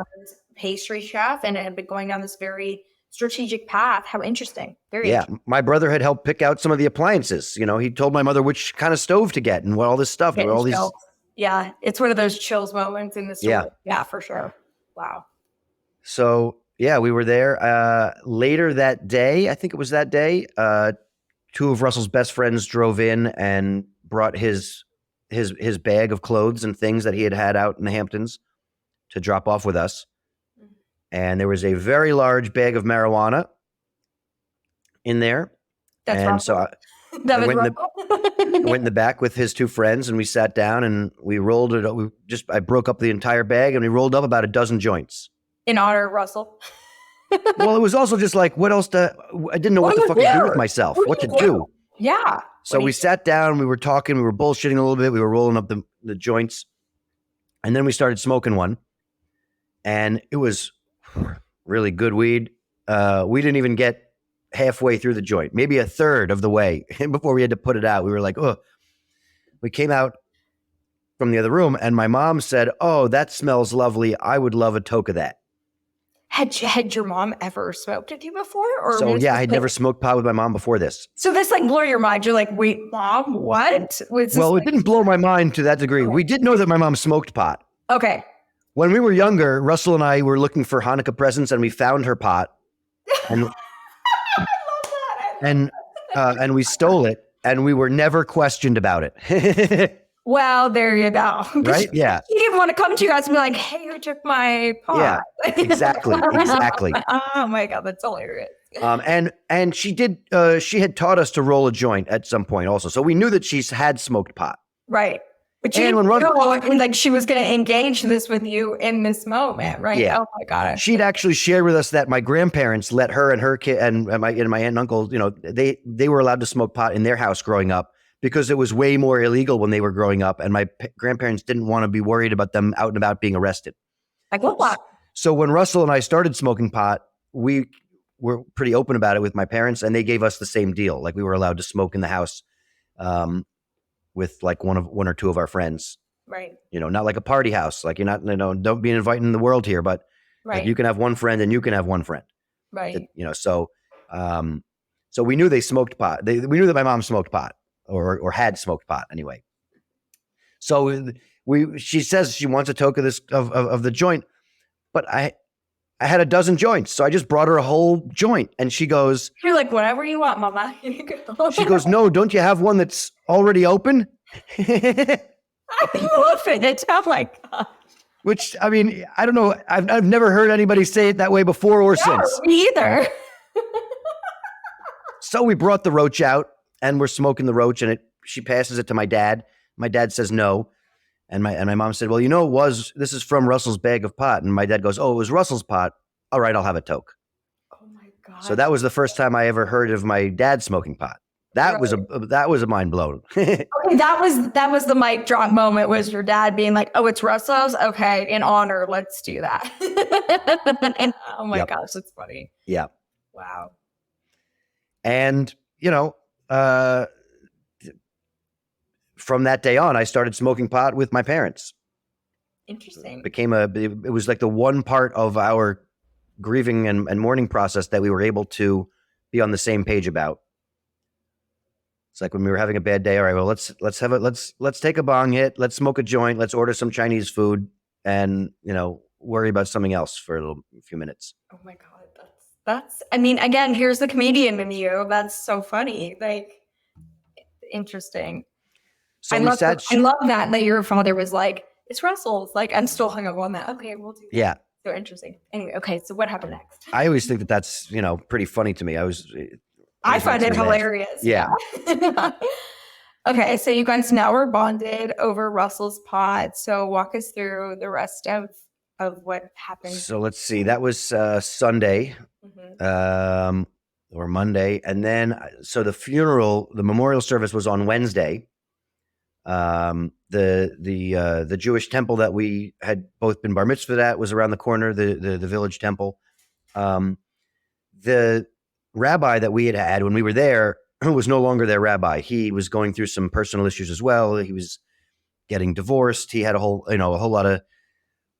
pastry chef, and had been going down this very strategic path. How interesting. Very interesting. My brother had helped pick out some of the appliances. He told my mother which kind of stove to get and what all this stuff. There were all these. Yeah, it's one of those chills moments in the story. Yeah, for sure. Wow. So we were there. Later that day, I think it was that day, two of Russell's best friends drove in and brought his bag of clothes and things that he had out in the Hamptons to drop off with us. And there was a very large bag of marijuana in there. That's and Russell. So I went in the back with his two friends, and we sat down and we rolled it. I broke up the entire bag and we rolled up about a dozen joints. In honor of Russell. Well, it was also just like, what else I didn't know what the fuck to do with myself, what to do. Yeah. So we sat down, we were talking, we were bullshitting a little bit. We were rolling up the joints, and then we started smoking one, and it was really good weed. We didn't even get halfway through the joint, maybe a third of the way before we had to put it out. We were like, oh, we came out from the other room and my mom said, oh, that smells lovely. I would love a toke of that. Had your mom ever smoked with you before? I had never smoked pot with my mom before this. So this blew your mind. You're like, wait, mom, what? It didn't blow my mind to that degree. We did know that my mom smoked pot. Okay. When we were younger, Russell and I were looking for Hanukkah presents and we found her pot. And and we stole it, and we were never questioned about it. Well, there you go. Right? Yeah. He didn't want to come to you guys and be like, hey, who took my pot? Yeah, exactly. Oh my God, that's hilarious. And she did, she had taught us to roll a joint at some point also. So we knew that she's had smoked pot. Right. But you And didn't when know, like, she was going to engage this with you in this moment, right? Yeah. Oh my God. She'd actually shared with us that my grandparents let her and her kid and my aunt and uncle, they were allowed to smoke pot in their house growing up because it was way more illegal when they were growing up. And my grandparents didn't want to be worried about them out and about being arrested. Like, what? So when Russell and I started smoking pot, we were pretty open about it with my parents, and they gave us the same deal. Like we were allowed to smoke in the house with like one or two of our friends. Right. Not like a party house. Like you're not, don't be inviting the world here, but Right. like you can have one friend and you can have one friend. Right. So we knew they smoked pot. We knew that my mom smoked pot or had smoked pot anyway. So she says she wants a toke of this, of the joint, but I had a dozen joints. So I just brought her a whole joint and she goes, "You're like, whatever you want, mama." She goes, "No, don't you have one that's already open?" I love it. Oh my God. Which, I mean, I don't know. I've never heard anybody say it that way before or since. Me either. So we brought the roach out and we're smoking the roach and she passes it to my dad. My dad says no. And my mom said, "Well, this is from Russell's bag of pot." And my dad goes, "Oh, it was Russell's pot. All right, I'll have a toke." Oh my God. So that was the first time I ever heard of my dad smoking pot. That was a mind blown. Okay, that was the mic drop moment. Was your dad being like, "Oh, it's Russell's? Okay, in honor, let's do that." Oh my gosh, that's funny. Yeah. Wow. And from that day on, I started smoking pot with my parents. Interesting. It was like the one part of our grieving and mourning process that we were able to be on the same page about. It's like when we were having a bad day. All right, well, let's take a bong hit. Let's smoke a joint. Let's order some Chinese food and, worry about something else for a few minutes. Oh my God. That's, I mean, again, here's the comedian in you. That's so funny. Like, interesting. So I love that your father was like, "It's Russell's." Like, I'm still hung up on that. Okay, we'll do that. Yeah. So interesting. Anyway, okay, so what happened next? I always think that's, pretty funny to me. I find it hilarious. Yeah. Okay, so you guys now are bonded over Russell's pot. So walk us through the rest of what happened. So let's see. That was Sunday. Or Monday. And then, so the memorial service was on Wednesday. The Jewish temple that we had both been bar mitzvahed at was around the corner, the village temple. The rabbi that we had when we were there was no longer their rabbi. He was going through some personal issues as well. He was getting divorced. He had a whole lot of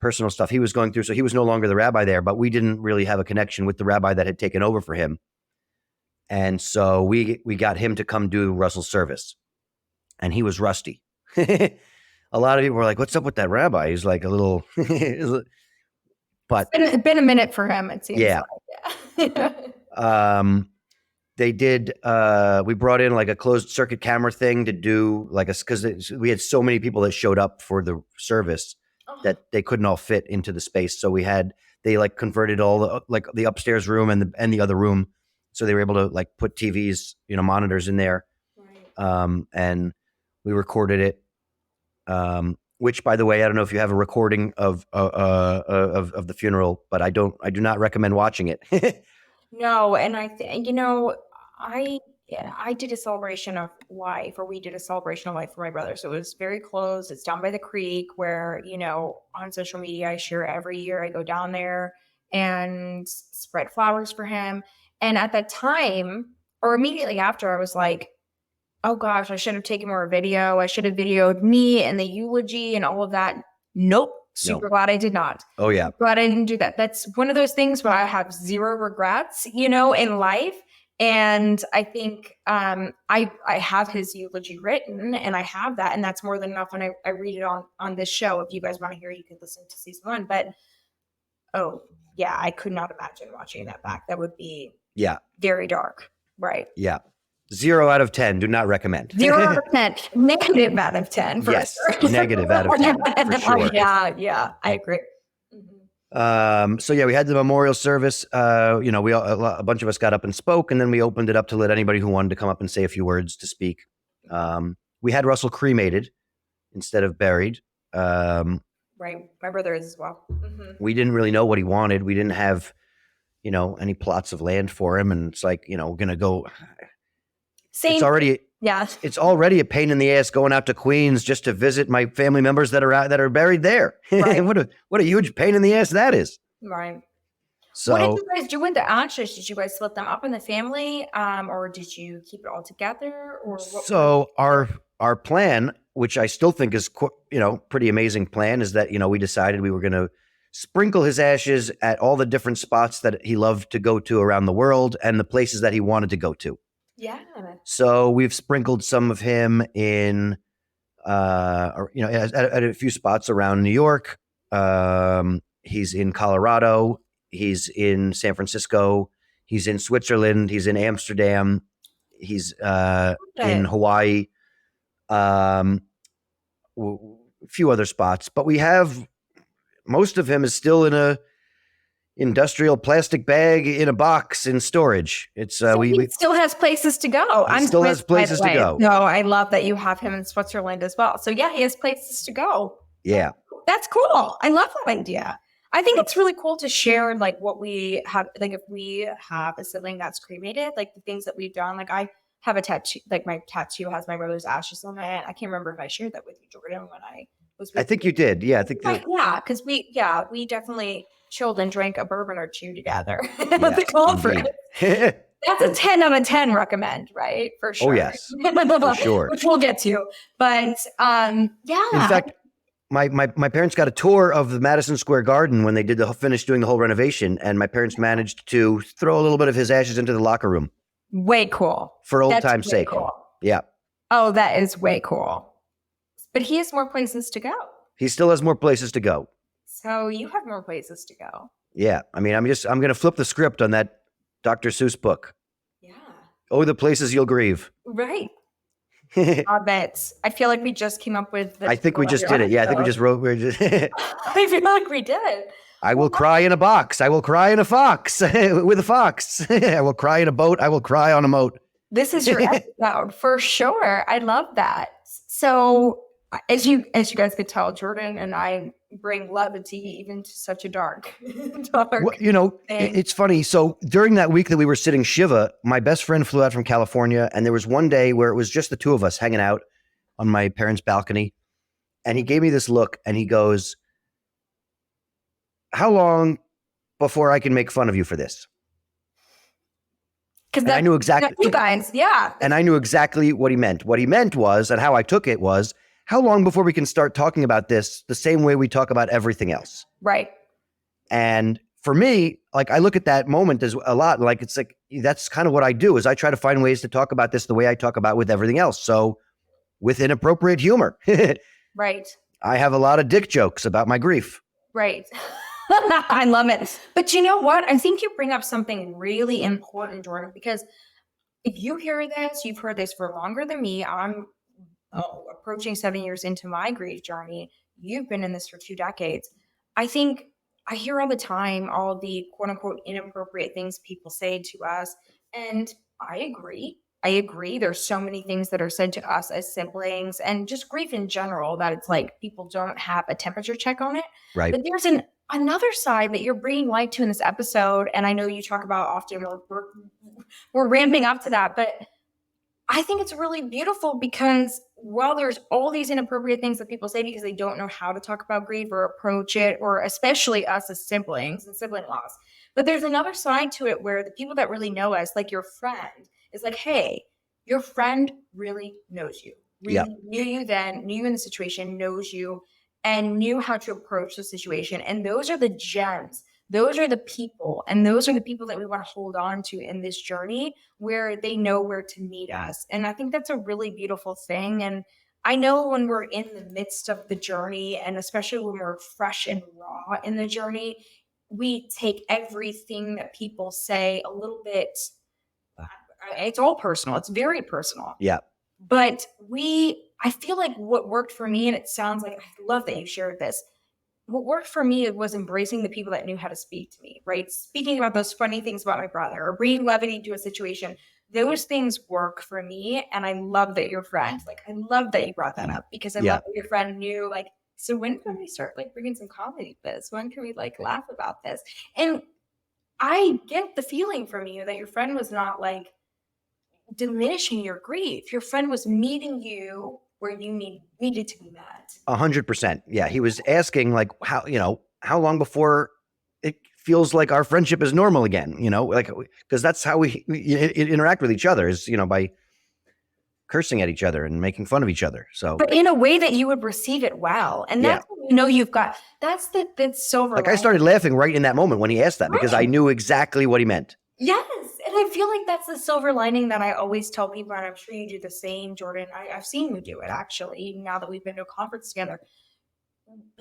personal stuff he was going through. So he was no longer the rabbi there, but we didn't really have a connection with the rabbi that had taken over for him. And so we got him to come do Russell's service, and he was rusty. A lot of people were like, "What's up with that rabbi?" He's like a little, but it's been a minute for him. It seems. Yeah. Like, yeah. They did. We brought in like a closed circuit camera thing to do because we had so many people that showed up for the service that they couldn't all fit into the space. So they like converted all the upstairs room and the other room. So they were able to like put TVs, monitors in there. Right. And we recorded it. Which, by the way, I don't know if you have a recording of the funeral, but I do not recommend watching it. No, and I think I did a celebration of life, or we did a celebration of life for my brother. So it was very close. It's down by the creek where, on social media, I share every year. I go down there and spread flowers for him. And at that time, or immediately after, I was like, "Oh gosh, I should have taken more video. I should have videoed me and the eulogy and all of that." Nope. Super glad I did not. Oh yeah. Glad I didn't do that. That's one of those things where I have zero regrets, in life. And I think I have his eulogy written, and I have that, and that's more than enough. And I read it on this show. If you guys want to hear, you can listen to season 1. But oh yeah, I could not imagine watching that back. That would be very dark. Right. Yeah. 0 out of 10. Do not recommend. 0 out of 10. Negative out of 10. For yes. Sure. Negative out of 10. For sure. Yeah. I agree. So we had the memorial service. A bunch of us got up and spoke, and then we opened it up to let anybody who wanted to come up and say a few words to speak. We had Russell cremated. instead of buried. Right. My brother is as well. Mm-hmm. We didn't really know what he wanted. We didn't have, any plots of land for him. And it's like, we're going to go. Same. It's already a pain in the ass going out to Queens just to visit my family members that are buried there. Right. what a huge pain in the ass that is. Right. So what did you guys do with the ashes? Did you guys split them up in the family, or did you keep it all together? Or what? So our plan, which I still think is pretty amazing plan, is that we decided we were going to sprinkle his ashes at all the different spots that he loved to go to around the world and the places that he wanted to go to. Yeah. So we've sprinkled some of him in, at a few spots around New York. He's in Colorado. He's in San Francisco. He's in Switzerland. He's in Amsterdam. He's in Hawaii. A few other spots, but we have most of him is still in a industrial plastic bag in a box in storage. It's he still has places to go. Still has places to go. No, I love that you have him in Switzerland as well. So yeah, he has places to go. Yeah, that's cool. I love that idea. I think it's really cool to share like what we have. Like if we have a sibling that's cremated, like the things that we've done. Like I have a tattoo. Like my tattoo has my brother's ashes on it. I can't remember if I shared that with you, Jordan, when I was. I think you did. Yeah, I think. Because we definitely chilled and drank a bourbon or two together at the conference. That's a 10 out of 10 recommend, right? For sure. Oh yes, for sure. Which we'll get to. But yeah. In fact, my parents got a tour of the Madison Square Garden when they finished doing the whole renovation, and my parents managed to throw a little bit of his ashes into the locker room. Way cool. For old time's sake. Cool. Yeah. Oh, that is way cool. But he has more places to go. He still has more places to go. So you have more places to go. Yeah. I mean, I'm going to flip the script on that Dr. Seuss book. Yeah. Oh, the places you'll grieve. Right. I feel like we just came up with I think we just did it. Yeah, I think we just wrote. I feel like we did. I will cry in a box. I will cry in a fox with a fox. I will cry in a boat. I will cry on a moat. This is your episode for sure. I love that. So as you guys could tell, Jordan and I bring levity even to such a dark. Well, it's funny. So during that week that we were sitting Shiva, my best friend flew out from California, and there was one day where it was just the two of us hanging out on my parents' balcony, and he gave me this look, and he goes, "How long before I can make fun of you for this?" Because I knew exactly you guys, yeah. And I knew exactly what he meant. What he meant was, and how I took it was, how long before we can start talking about this the same way we talk about everything else? Right. And for me, like I look at that moment as a lot, like it's like that's kind of what I do is I try to find ways to talk about this the way I talk about with everything else. So with inappropriate humor. Right. I have a lot of dick jokes about my grief. Right. I love it. But you know what? I think you bring up something really important, Jordan, because if you hear this, you've heard this for longer than me. I'm approaching 7 years into my grief journey. You've been in this for 2 decades. I think I hear all the time all the quote unquote inappropriate things people say to us. And I agree. There's so many things that are said to us as siblings and just grief in general that it's like people don't have a temperature check on it. Right. But there's another side that you're bringing light to in this episode. And I know you talk about often, we're ramping up to that, but I think it's really beautiful because while there's all these inappropriate things that people say because they don't know how to talk about grief or approach it, or especially us as siblings and sibling loss, but there's another side to it where the people that really know us, like your friend, is like, hey, your friend really knows you, really knew you then, knew you in the situation, knows you, and knew how to approach the situation. And those are the gems. Those are the people. And those are the people that we want to hold on to in this journey where they know where to meet us. And I think that's a really beautiful thing. And I know when we're in the midst of the journey, and especially when we're fresh and raw in the journey, we take everything that people say a little bit, it's all personal. It's very personal. Yeah. But I feel like what worked for me, and it sounds like, I love that you shared this. What worked for me was embracing the people that knew how to speak to me, right? Speaking about those funny things about my brother or bringing levity to a situation. those things work for me. And I love that your friend, like, I love that you brought that up because I Yeah. love that your friend knew, like, so when can we start like bringing some comedy to this? When can we like laugh about this? And I get the feeling from you that your friend was not like diminishing your grief. Your friend was meeting you where you needed to be met. 100%. Yeah. He was asking like, how long before it feels like our friendship is normal again, like, because that's how we interact with each other is, by cursing at each other and making fun of each other. So, but in a way that you would receive it well. And that's when you've got, that's silver. Like I started laughing right in that moment when he asked that because I knew exactly what he meant. Yes. And I feel like that's the silver lining that I always tell people, and I'm sure you do the same, Jordan. I've seen you do it actually, now that we've been to a conference together.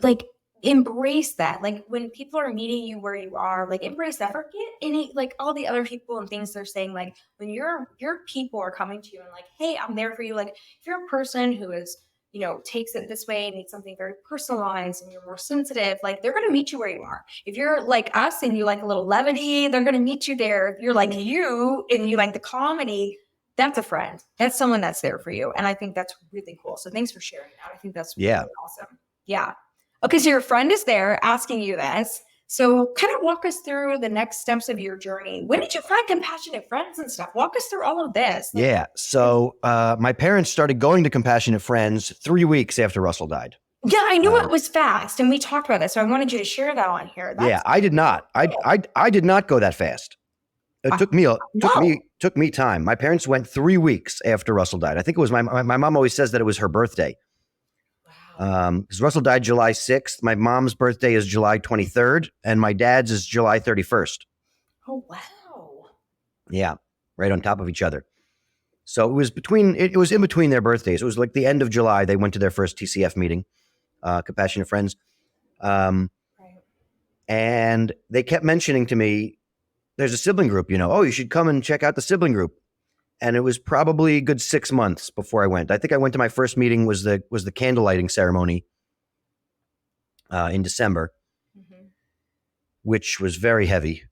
Like, embrace that. Like, when people are meeting you where you are, like, embrace that. Forget any, like, all the other people and things they're saying. Like, when your people are coming to you and like, hey, I'm there for you. Like, if you're a person who is, takes it this way and needs something very personalized and you're more sensitive, like, they're going to meet you where you are. If you're like us and you like a little levity, they're going to meet you there. If you're like you and you like the comedy, that's a friend. That's someone that's there for you. And I think that's really cool. So thanks for sharing that. I think that's really awesome. Yeah. Okay. So your friend is there asking you this. So kind of walk us through the next steps of your journey. When did you find compassionate friends and stuff? Walk us through all of this. Yeah. So my parents started going to Compassionate Friends 3 weeks after Russell died. Yeah, I knew it was fast, and we talked about this, so I wanted you to share that on here. I did not. I did not go that fast. It took me time. My parents went 3 weeks after Russell died. I think it was my mom always says that it was her birthday. Because Russell died July 6th. My mom's birthday is July 23rd, and my dad's is July 31st. Oh, wow. Yeah, right on top of each other. So it was in between their birthdays. It was like the end of July. They went to their first TCF meeting, Compassionate Friends. And they kept mentioning to me, there's a sibling group, you should come and check out the sibling group. And it was probably a good 6 months before I went. I think I went to my first meeting was the candle lighting ceremony in December, which was very heavy.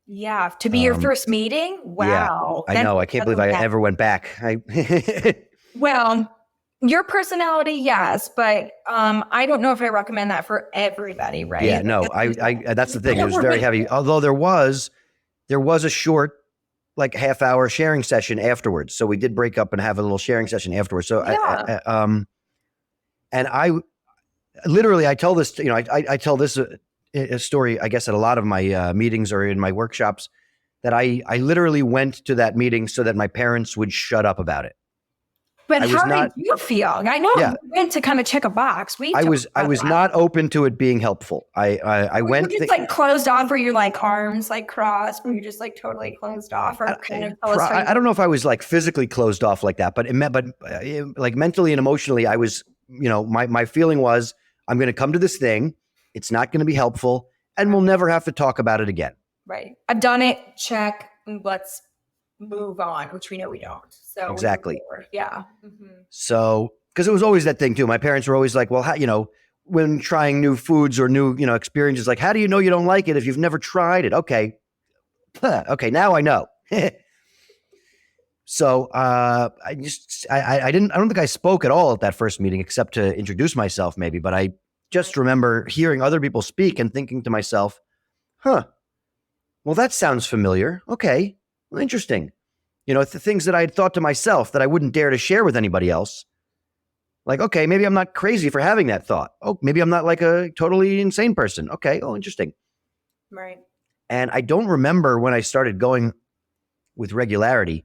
Yeah, to be your first meeting? Wow. Yeah, I know. I can't believe I ever went back. Well, your personality, yes, but I don't know if I recommend that for everybody, right? Yeah, no, I that's the thing. It was very heavy. Although there was a short, like half-hour sharing session afterwards. So we did break up and have a little sharing session afterwards. So and I literally, I tell this, I tell this a story, I guess, at a lot of my meetings or in my workshops, that I literally went to that meeting so that my parents would shut up about it. But how did you feel? I know you went to kind of check a box. I was not open to it being helpful. I went just like closed off, or your like arms like crossed, or you're just like totally closed off, or kind of I don't know if I was like physically closed off like that, but like mentally and emotionally, I was. My feeling was, I'm going to come to this thing. It's not going to be helpful, and we'll never have to talk about it again. Right. I've done it. Check. Let's move on, which we know we don't. So exactly. Yeah. So, because it was always that thing too. My parents were always like, well, when trying new foods or new, experiences, like, how do you know you don't like it if you've never tried it? Okay. Okay. Now I know. So, I don't think I spoke at all at that first meeting except to introduce myself maybe, but I just remember hearing other people speak and thinking to myself, well, that sounds familiar. Okay. Well, interesting. The things that I had thought to myself that I wouldn't dare to share with anybody else. Like, okay, maybe I'm not crazy for having that thought. Oh, maybe I'm not like a totally insane person. Okay. Oh, interesting. Right. And I don't remember when I started going with regularity,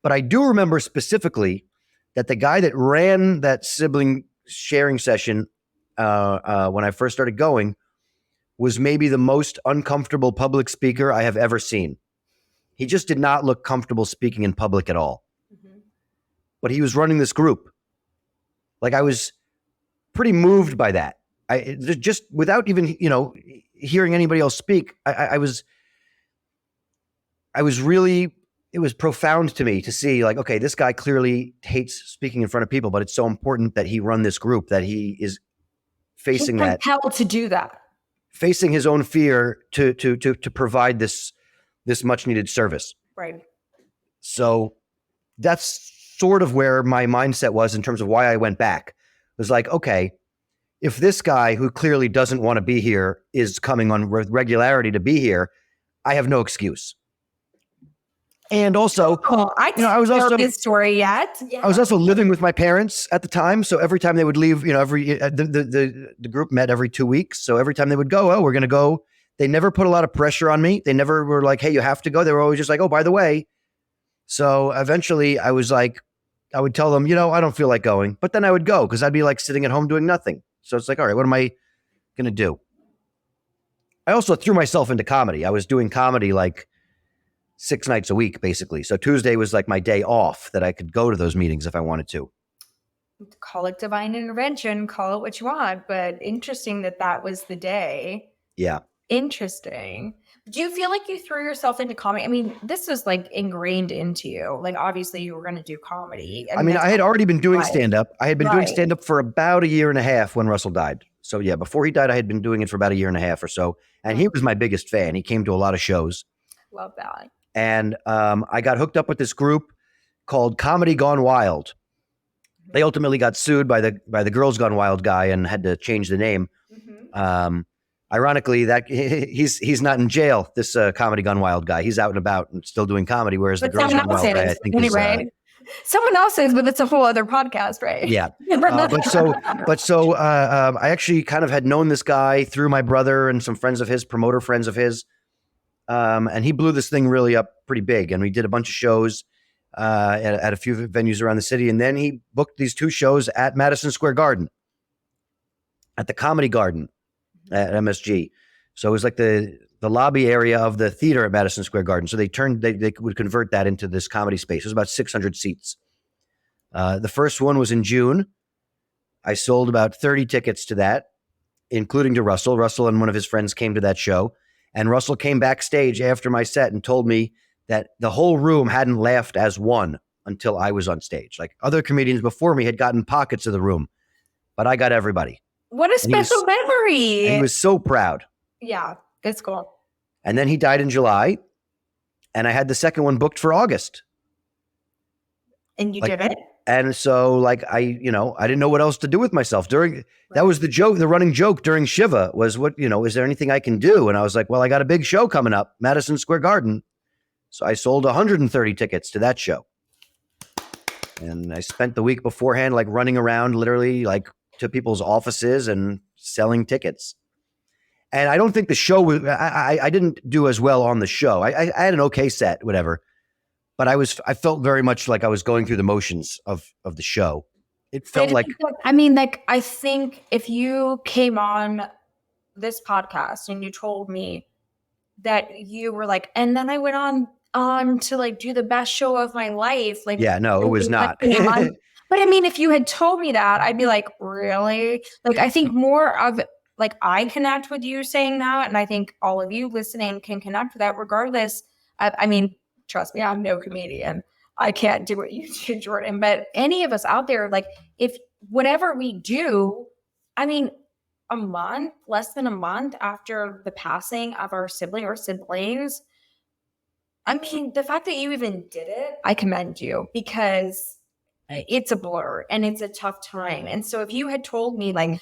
but I do remember specifically that the guy that ran that sibling sharing session when I first started going was maybe the most uncomfortable public speaker I have ever seen. He just did not look comfortable speaking in public at all. But he was running this group. Like, I was pretty moved by that. I just without even, hearing anybody else speak, I was really, it was profound to me to see, like, okay, this guy clearly hates speaking in front of people, but it's so important that he run this group, that he is facing that. He's compelled to do that. Facing his own fear to provide this much needed service. Right. So that's sort of where my mindset was in terms of why I went back. It was like, okay, if this guy who clearly doesn't want to be here is coming on with regularity to be here, I have no excuse. And also, I was also his story yet. I was also living with my parents at the time, so every time they would leave, the group met every 2 weeks. So every time they would go, oh, we're going to go. They never put a lot of pressure on me. They never were like, hey, you have to go. They were always just like, oh, by the way. So eventually, I was like, I would tell them, I don't feel like going, but then I would go because I'd be like sitting at home doing nothing. So it's like, all right, what am I going to do? I also threw myself into comedy. I was doing comedy like 6 nights a week, basically. So Tuesday was like my day off that I could go to those meetings if I wanted to. Call it divine intervention, call it what you want, but interesting that was the day. Yeah. Interesting. Do you feel like you threw yourself into comedy? I mean, this was like ingrained into you. Like, obviously you were going to do comedy. I mean, I had already been doing stand-up. I had been doing stand-up for about a year and a half when Russell died. So yeah, before he died, I had been doing it for about a year and a half or so. And he was my biggest fan. He came to a lot of shows. Love that. And I got hooked up with this group called Comedy Gone Wild. They ultimately got sued by the Girls Gone Wild guy and had to change the name. Mm-hmm. Ironically, that he's not in jail. This Comedy Gone Wild guy, he's out and about and still doing comedy. Whereas the Girls Gone Wild guy, I think, someone else is, but it's a whole other podcast, right? Yeah. But so I actually kind of had known this guy through my brother and some friends of his, promoter friends of his. And he blew this thing really up pretty big. And we did a bunch of shows at a few venues around the city. And then he booked these 2 shows at Madison Square Garden, at the Comedy Garden at MSG. So it was like the lobby area of the theater at Madison Square Garden. So they would convert that into this comedy space. It was about 600 seats. The first one was in June. I sold about 30 tickets to that, including to Russell. Russell and one of his friends came to that show. And Russell came backstage after my set and told me that the whole room hadn't laughed as one until I was on stage. Like other comedians before me had gotten pockets of the room, but I got everybody. What a special memory. And he was so proud. Yeah, it's cool. And then he died in July, and I had the second one booked for August. And you did it? And so I didn't know what else to do with myself that was the joke. The running joke during Shiva was is there anything I can do? And I was like, well, I got a big show coming up, Madison Square Garden. So I sold 130 tickets to that show. And I spent the week beforehand, running around literally to people's offices and selling tickets. And I don't think the show was, I didn't do as well on the show. I had an okay set, whatever. But I felt very much like I was going through the motions of the show. It felt I think if you came on this podcast and you told me that you were like, and then I went on to do the best show of my life. Yeah, no, it was not. But I mean, if you had told me that, I'd be like, really? I think more of I connect with you saying that. And I think all of you listening can connect with that regardless. I mean, trust me, I'm no comedian. I can't do what you do, Jordan. But any of us out there, if whatever we do, I mean, less than a month after the passing of our sibling or siblings, I mean, the fact that you even did it, I commend you because it's a blur and it's a tough time. And so if you had told me I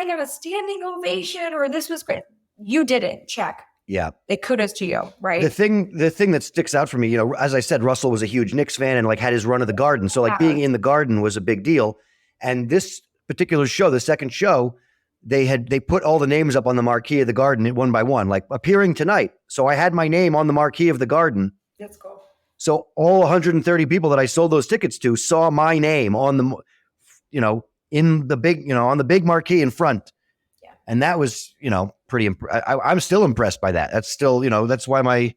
got a standing ovation or this was great, you did it. Check. Yeah. It kudos to you, right? The thing that sticks out for me, as I said, Russell was a huge Knicks fan and had his run of the Garden. So being in the Garden was a big deal. And this particular show, the second show, they put all the names up on the marquee of the Garden one by one, appearing tonight. So I had my name on the marquee of the Garden. That's cool. So all 130 people that I sold those tickets to saw my name on the, in the big, on the big marquee in front. Yeah. And that was, pretty, I'm still impressed by that. That's still, that's why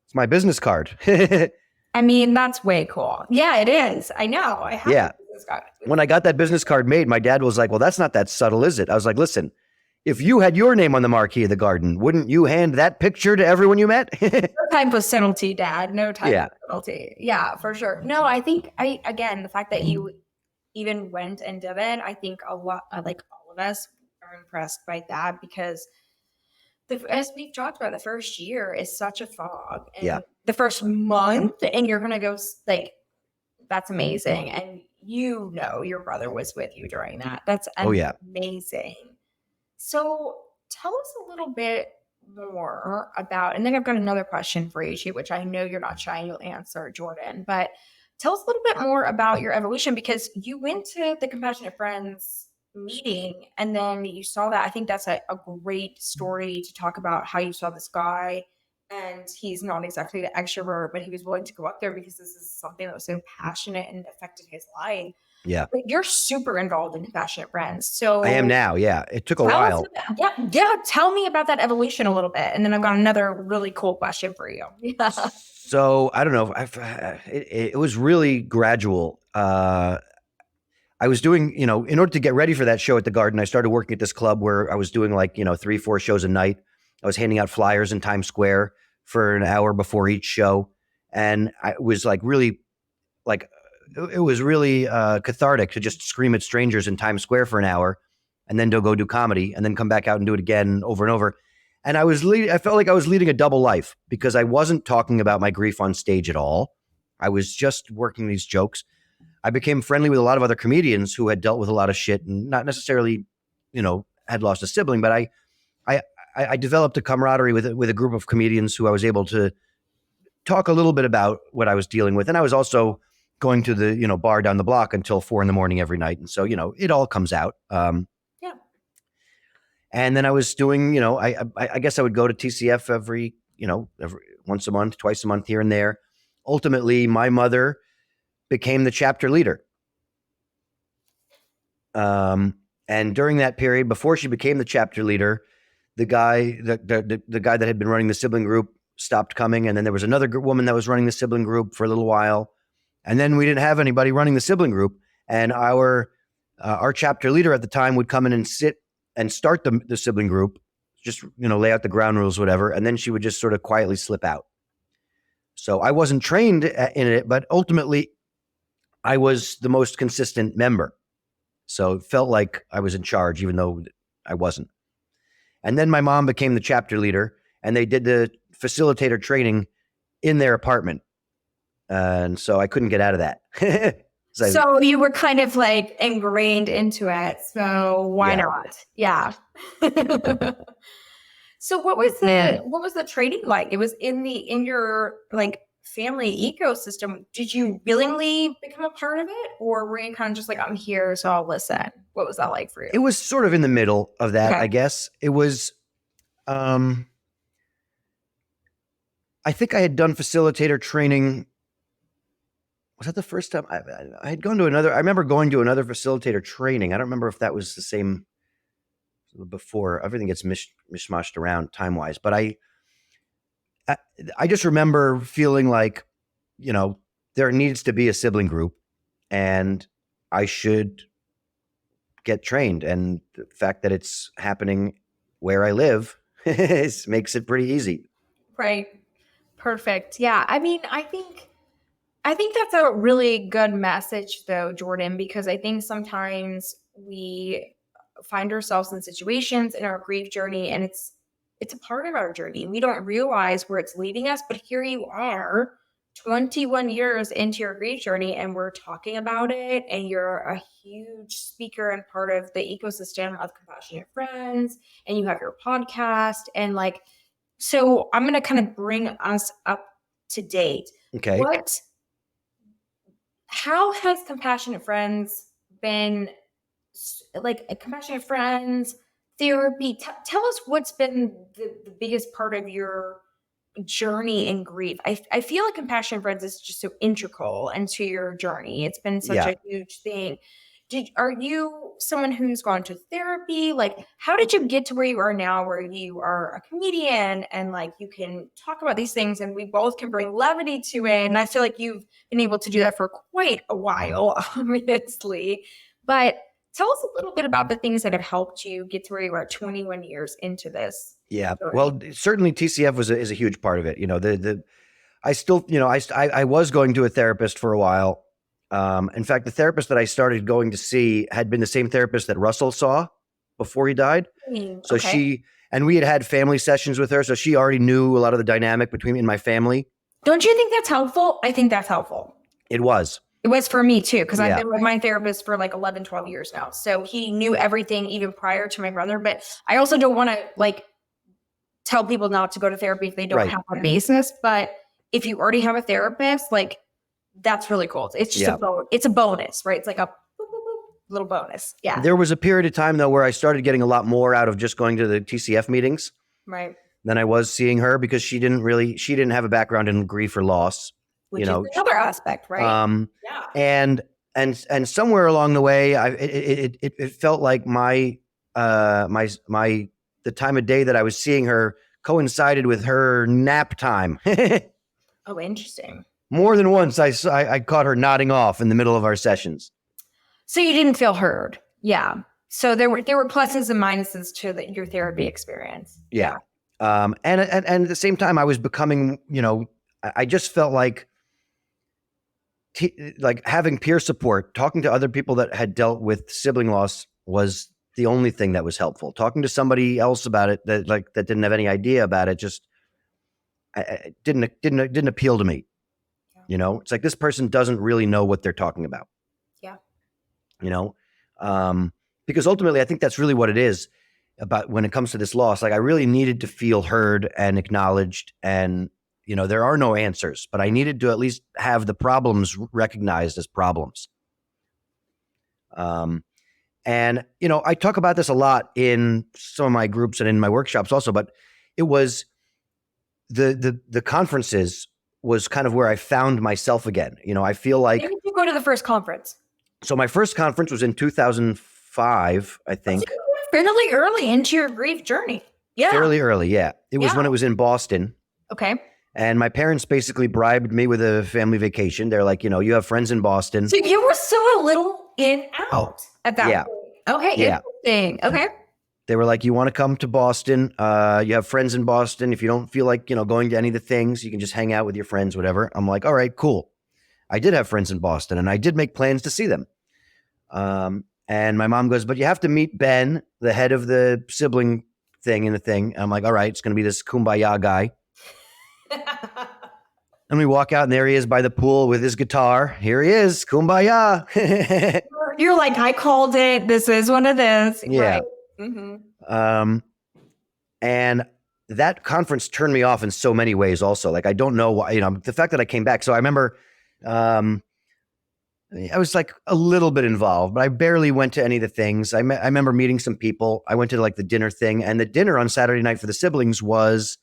it's my business card. I mean, that's way cool. Yeah, it is. I know. I have a business card. When I got that business card made, my dad was like, well, that's not that subtle, is it? I was like, listen, if you had your name on the marquee of the Garden, wouldn't you hand that picture to everyone you met? No time for subtlety, Dad. No time for subtlety. Yeah, for sure. No, I think again, the fact that you even went and did it, I think a lot, all of us are impressed by that because as we've talked about, the first year is such a fog. And the first month, and you're going to go like, that's amazing. And you know your brother was with you during that. That's Oh, yeah. amazing. So tell us a little bit more about, and then I've got another question for you too, which I know you're not shy, you'll answer, Jordon, but tell us a little bit more about your evolution, because you went to the Compassionate Friends meeting and then you saw that. I think that's a great story to talk about how you saw this guy, and he's not exactly the extrovert, but he was willing to go up there because this is something that was so passionate and affected his life. Yeah. But you're super involved in Compassionate Friends. So I am now. Yeah. It took a tell us while. yeah. Tell me about that evolution a little bit. And then I've got another really cool question for you. Yeah. So I don't know. It was really gradual. I was doing, in order to get ready for that show at the Garden, I started working at this club where I was doing 3-4 shows a night. I was handing out flyers in Times Square for an hour before each show. And I was it was really cathartic to just scream at strangers in Times Square for an hour and then to go do comedy and then come back out and do it again over and over. And I felt like I was leading a double life because I wasn't talking about my grief on stage at all. I was just working these jokes. I became friendly with a lot of other comedians who had dealt with a lot of shit and not necessarily, had lost a sibling, but I developed a camaraderie with a group of comedians who I was able to talk a little bit about what I was dealing with. And I was also going to the, bar down the block until 4 a.m. every night. And so, it all comes out. Yeah. And then I was doing, I guess I would go to TCF every once a month, twice a month here and there. Ultimately, my mother became the chapter leader. And during that period, before she became the chapter leader, the guy that had been running the sibling group stopped coming. And then there was another woman that was running the sibling group for a little while. And then we didn't have anybody running the sibling group. And our chapter leader at the time would come in and sit and start the sibling group, just, lay out the ground rules, whatever. And then she would just sort of quietly slip out. So I wasn't trained in it, but ultimately I was the most consistent member. So it felt like I was in charge, even though I wasn't. And then my mom became the chapter leader, and they did the facilitator training in their apartment. And so I couldn't get out of that. So you were kind of like ingrained into it. So why not? Yeah. So what was the training like? It was in your family ecosystem. Did you willingly become a part of it, or were you kind of just like, I'm here, so I'll listen? What was that like for you? It was sort of in the middle of that, I guess. It was, I think I had done facilitator training. Was that the first time I had gone to another? I remember going to another facilitator training. I don't remember if that was the same before. Everything gets mishmashed around time-wise, but I just remember feeling like, there needs to be a sibling group and I should get trained. And the fact that it's happening where I live makes it pretty easy. Right. Perfect. Yeah. I mean, I think that's a really good message though, Jordon, because I think sometimes we find ourselves in situations in our grief journey, and it's a part of our journey. We don't realize where it's leading us, but here you are 21 years into your grief journey and we're talking about it, and you're a huge speaker and part of the ecosystem of Compassionate Friends, and you have your podcast. And so I'm going to kind of bring us up to date. Okay. How has Compassionate Friends been Compassionate Friends, therapy? Tell us what's been the biggest part of your journey in grief. I feel like Compassionate Friends is just so integral into your journey. It's been such a huge thing. Are you someone who's gone to therapy? How did you get to where you are now, where you are a comedian and you can talk about these things and we both can bring levity to it? And I feel like you've been able to do that for quite a while, obviously. But tell us a little bit about the things that have helped you get to where you are 21 years into this. Yeah. Story. Well, certainly TCF is a huge part of it. I still, I was going to a therapist for a while. In fact, the therapist that I started going to see had been the same therapist that Russell saw before he died. So we had family sessions with her. So she already knew a lot of the dynamic in my family. Don't you think that's helpful? I think that's helpful. It was. It was for me too, because I've Yeah. been with my therapist for like 11, 12 years now. So he knew everything even prior to my brother. But I also don't want to like tell people not to go to therapy if they don't Right. have a basis. But if you already have a therapist, like that's really cool. It's just it's a bonus, right? It's like a boop, boop, boop, little bonus. Yeah. There was a period of time though where I started getting a lot more out of just going to the TCF meetings Right. than I was seeing her, because she didn't have a background in grief or loss. Which is another aspect, right? Yeah. And somewhere along the way, it felt like my the time of day that I was seeing her coincided with her nap time. Oh, interesting. More than once, I caught her nodding off in the middle of our sessions. So you didn't feel heard. Yeah. So there were pluses and minuses to your therapy experience. Yeah. And at the same time, I was becoming, I just felt like having peer support, talking to other people that had dealt with sibling loss was the only thing that was helpful. Talking to somebody else about it that didn't have any idea about it just didn't appeal to me. Yeah. It's like this person doesn't really know what they're talking about. Yeah. Because ultimately, I think that's really what it is about when it comes to this loss. Like I really needed to feel heard and acknowledged, and there are no answers, but I needed to at least have the problems recognized as problems. And I talk about this a lot in some of my groups and in my workshops also, but it was the conferences was kind of where I found myself again. I feel like. When did you go to the first conference? So my first conference was in 2005, I think. So you were fairly early into your grief journey. Yeah. Fairly early, yeah. It was when it was in Boston. Okay. And my parents basically bribed me with a family vacation. They're like, you have friends in Boston. So you were still a little in out at that point. Okay. Yeah. Interesting. Okay. They were like, you want to come to Boston? You have friends in Boston. If you don't feel like, going to any of the things, you can just hang out with your friends, whatever. I'm like, all right, cool. I did have friends in Boston and I did make plans to see them. And my mom goes, but you have to meet Ben, the head of the sibling thing in the thing. And I'm like, all right, it's going to be this kumbaya guy. And we walk out and there he is by the pool with his guitar. Here he is, kumbaya. You're like, I called it. This is one of those. Yeah. Right? Mm-hmm. And that conference turned me off in so many ways also. Like, I don't know why, the fact that I came back. So I remember, I was like a little bit involved, but I barely went to any of the things. I remember meeting some people. I went to like the dinner thing, and the dinner on Saturday night for the siblings was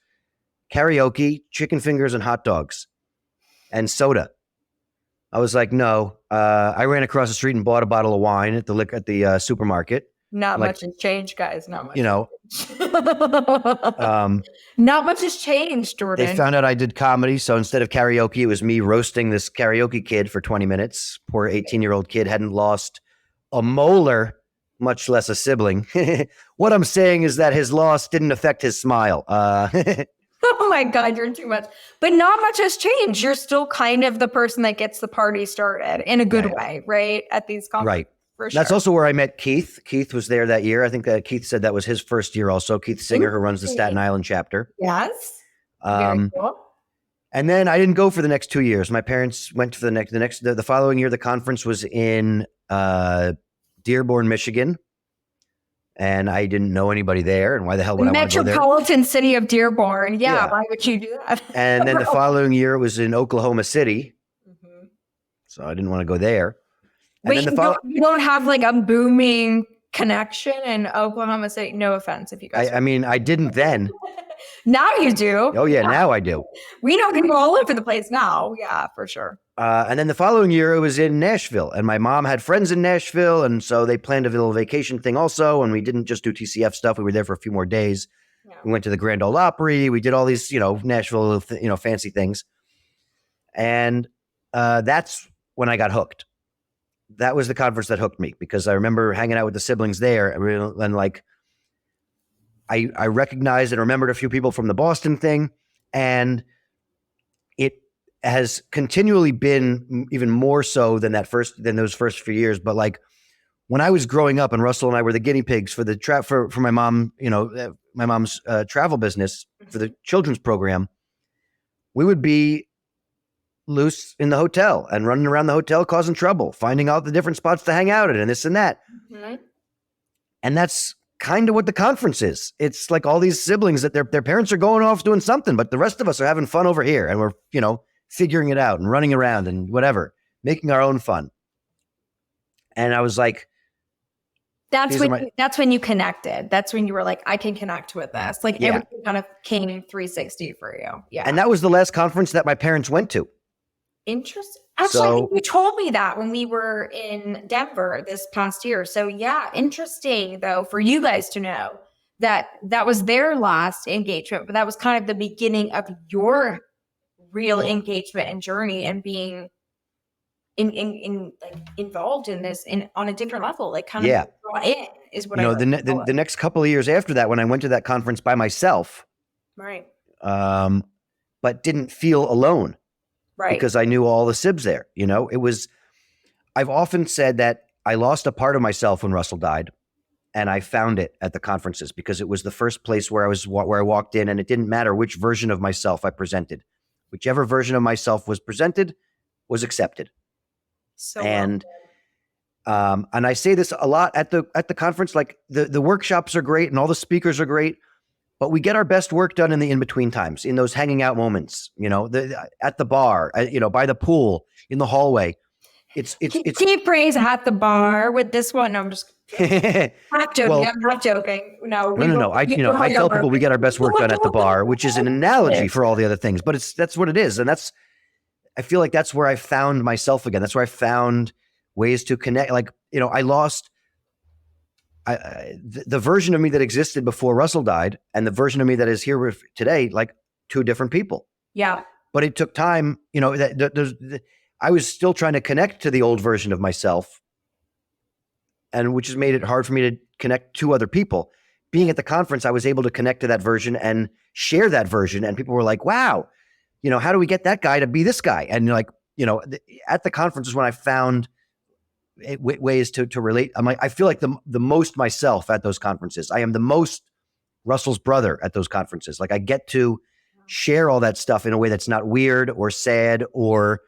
karaoke, chicken fingers and hot dogs and soda. I was like, no. I ran across the street and bought a bottle of wine at the supermarket. Not much has changed, guys. Not much. Not much has changed, Jordon. They found out I did comedy, so instead of karaoke, it was me roasting this karaoke kid for 20 minutes. Poor 18-year-old kid hadn't lost a molar, much less a sibling. What I'm saying is that his loss didn't affect his smile. Oh my God, you're too much. But not much has changed. You're still kind of the person that gets the party started in a good way, right? At these conferences. Right. For sure. That's also where I met Keith. Keith was there that year. I think that Keith said that was his first year also. Keith Singer, who runs the Staten Island chapter. Yes. Very cool. And then I didn't go for the next 2 years. My parents went to the following year. The conference was in Dearborn, Michigan. And I didn't know anybody there. And why the hell would I want to go there? Metropolitan city of Dearborn. Yeah. Why would you do that? And then the following year it was in Oklahoma City. Mm-hmm. So I didn't want to go there. And wait, you don't have like a booming connection in Oklahoma City? No offense if you guys. I mean, I didn't then. Now you do. Oh, yeah, now I do. We know people all over the place now. Yeah, for sure. And then the following year, it was in Nashville. And my mom had friends in Nashville. And so they planned a little vacation thing also. And we didn't just do TCF stuff. We were there for a few more days. Yeah. We went to the Grand Ole Opry. We did all these, Nashville, fancy things. And that's when I got hooked. That was the conference that hooked me, because I remember hanging out with the siblings there and like I recognized and remembered a few people from the Boston thing, and it has continually been even more so than those first few years. But like when I was growing up and Russell and I were the guinea pigs for the for my mom, my mom's travel business for the children's program, we would be loose in the hotel and running around the hotel causing trouble, finding out the different spots to hang out in and this and that. Mm-hmm. And that's kind of what the conference is. It's like all these siblings that their parents are going off doing something, but the rest of us are having fun over here, and we're, figuring it out and running around and whatever, making our own fun. And I was like, that's when you connected. That's when you were like, I can connect with this. Like everything kind of came 360 for you. Yeah. And that was the last conference that my parents went to. Interesting. Actually, I think you told me that when we were in Denver this past year. So yeah, interesting though for you guys to know that was their last engagement, but that was kind of the beginning of your real engagement and journey and being involved in this on a different level, like kind of brought in is what the next couple of years after that, when I went to that conference by myself, right, but didn't feel alone. Right. Because I knew all the sibs there. I've often said that I lost a part of myself when Russell died, and I found it at the conferences because it was the first place where I walked in, and it didn't matter which version of myself I presented. Whichever version of myself was presented was accepted. So and I say this a lot at the conference, like the workshops are great and all the speakers are great, but we get our best work done in the in-between times, in those hanging out moments, at the bar, by the pool, in the hallway. It's key phrase at the bar with this one. No, I'm just half joking. Well, I'm not joking. No. I tell people we get our best work done at the bar, which is an analogy for all the other things, but that's what it is. And I feel like that's where I found myself again. That's where I found ways to connect. Like, I lost the version of me that existed before Russell died and the version of me that is here with today, like two different people. Yeah. But it took time, I was still trying to connect to the old version of myself, and which has made it hard for me to connect to other people. Being at the conference, I was able to connect to that version and share that version. And people were like, wow, how do we get that guy to be this guy? And at the conference is when I found ways to relate. I'm like, I feel like the most myself at those conferences. I am the most Russell's brother at those conferences. Like I get to share all that stuff in a way that's not weird or sad or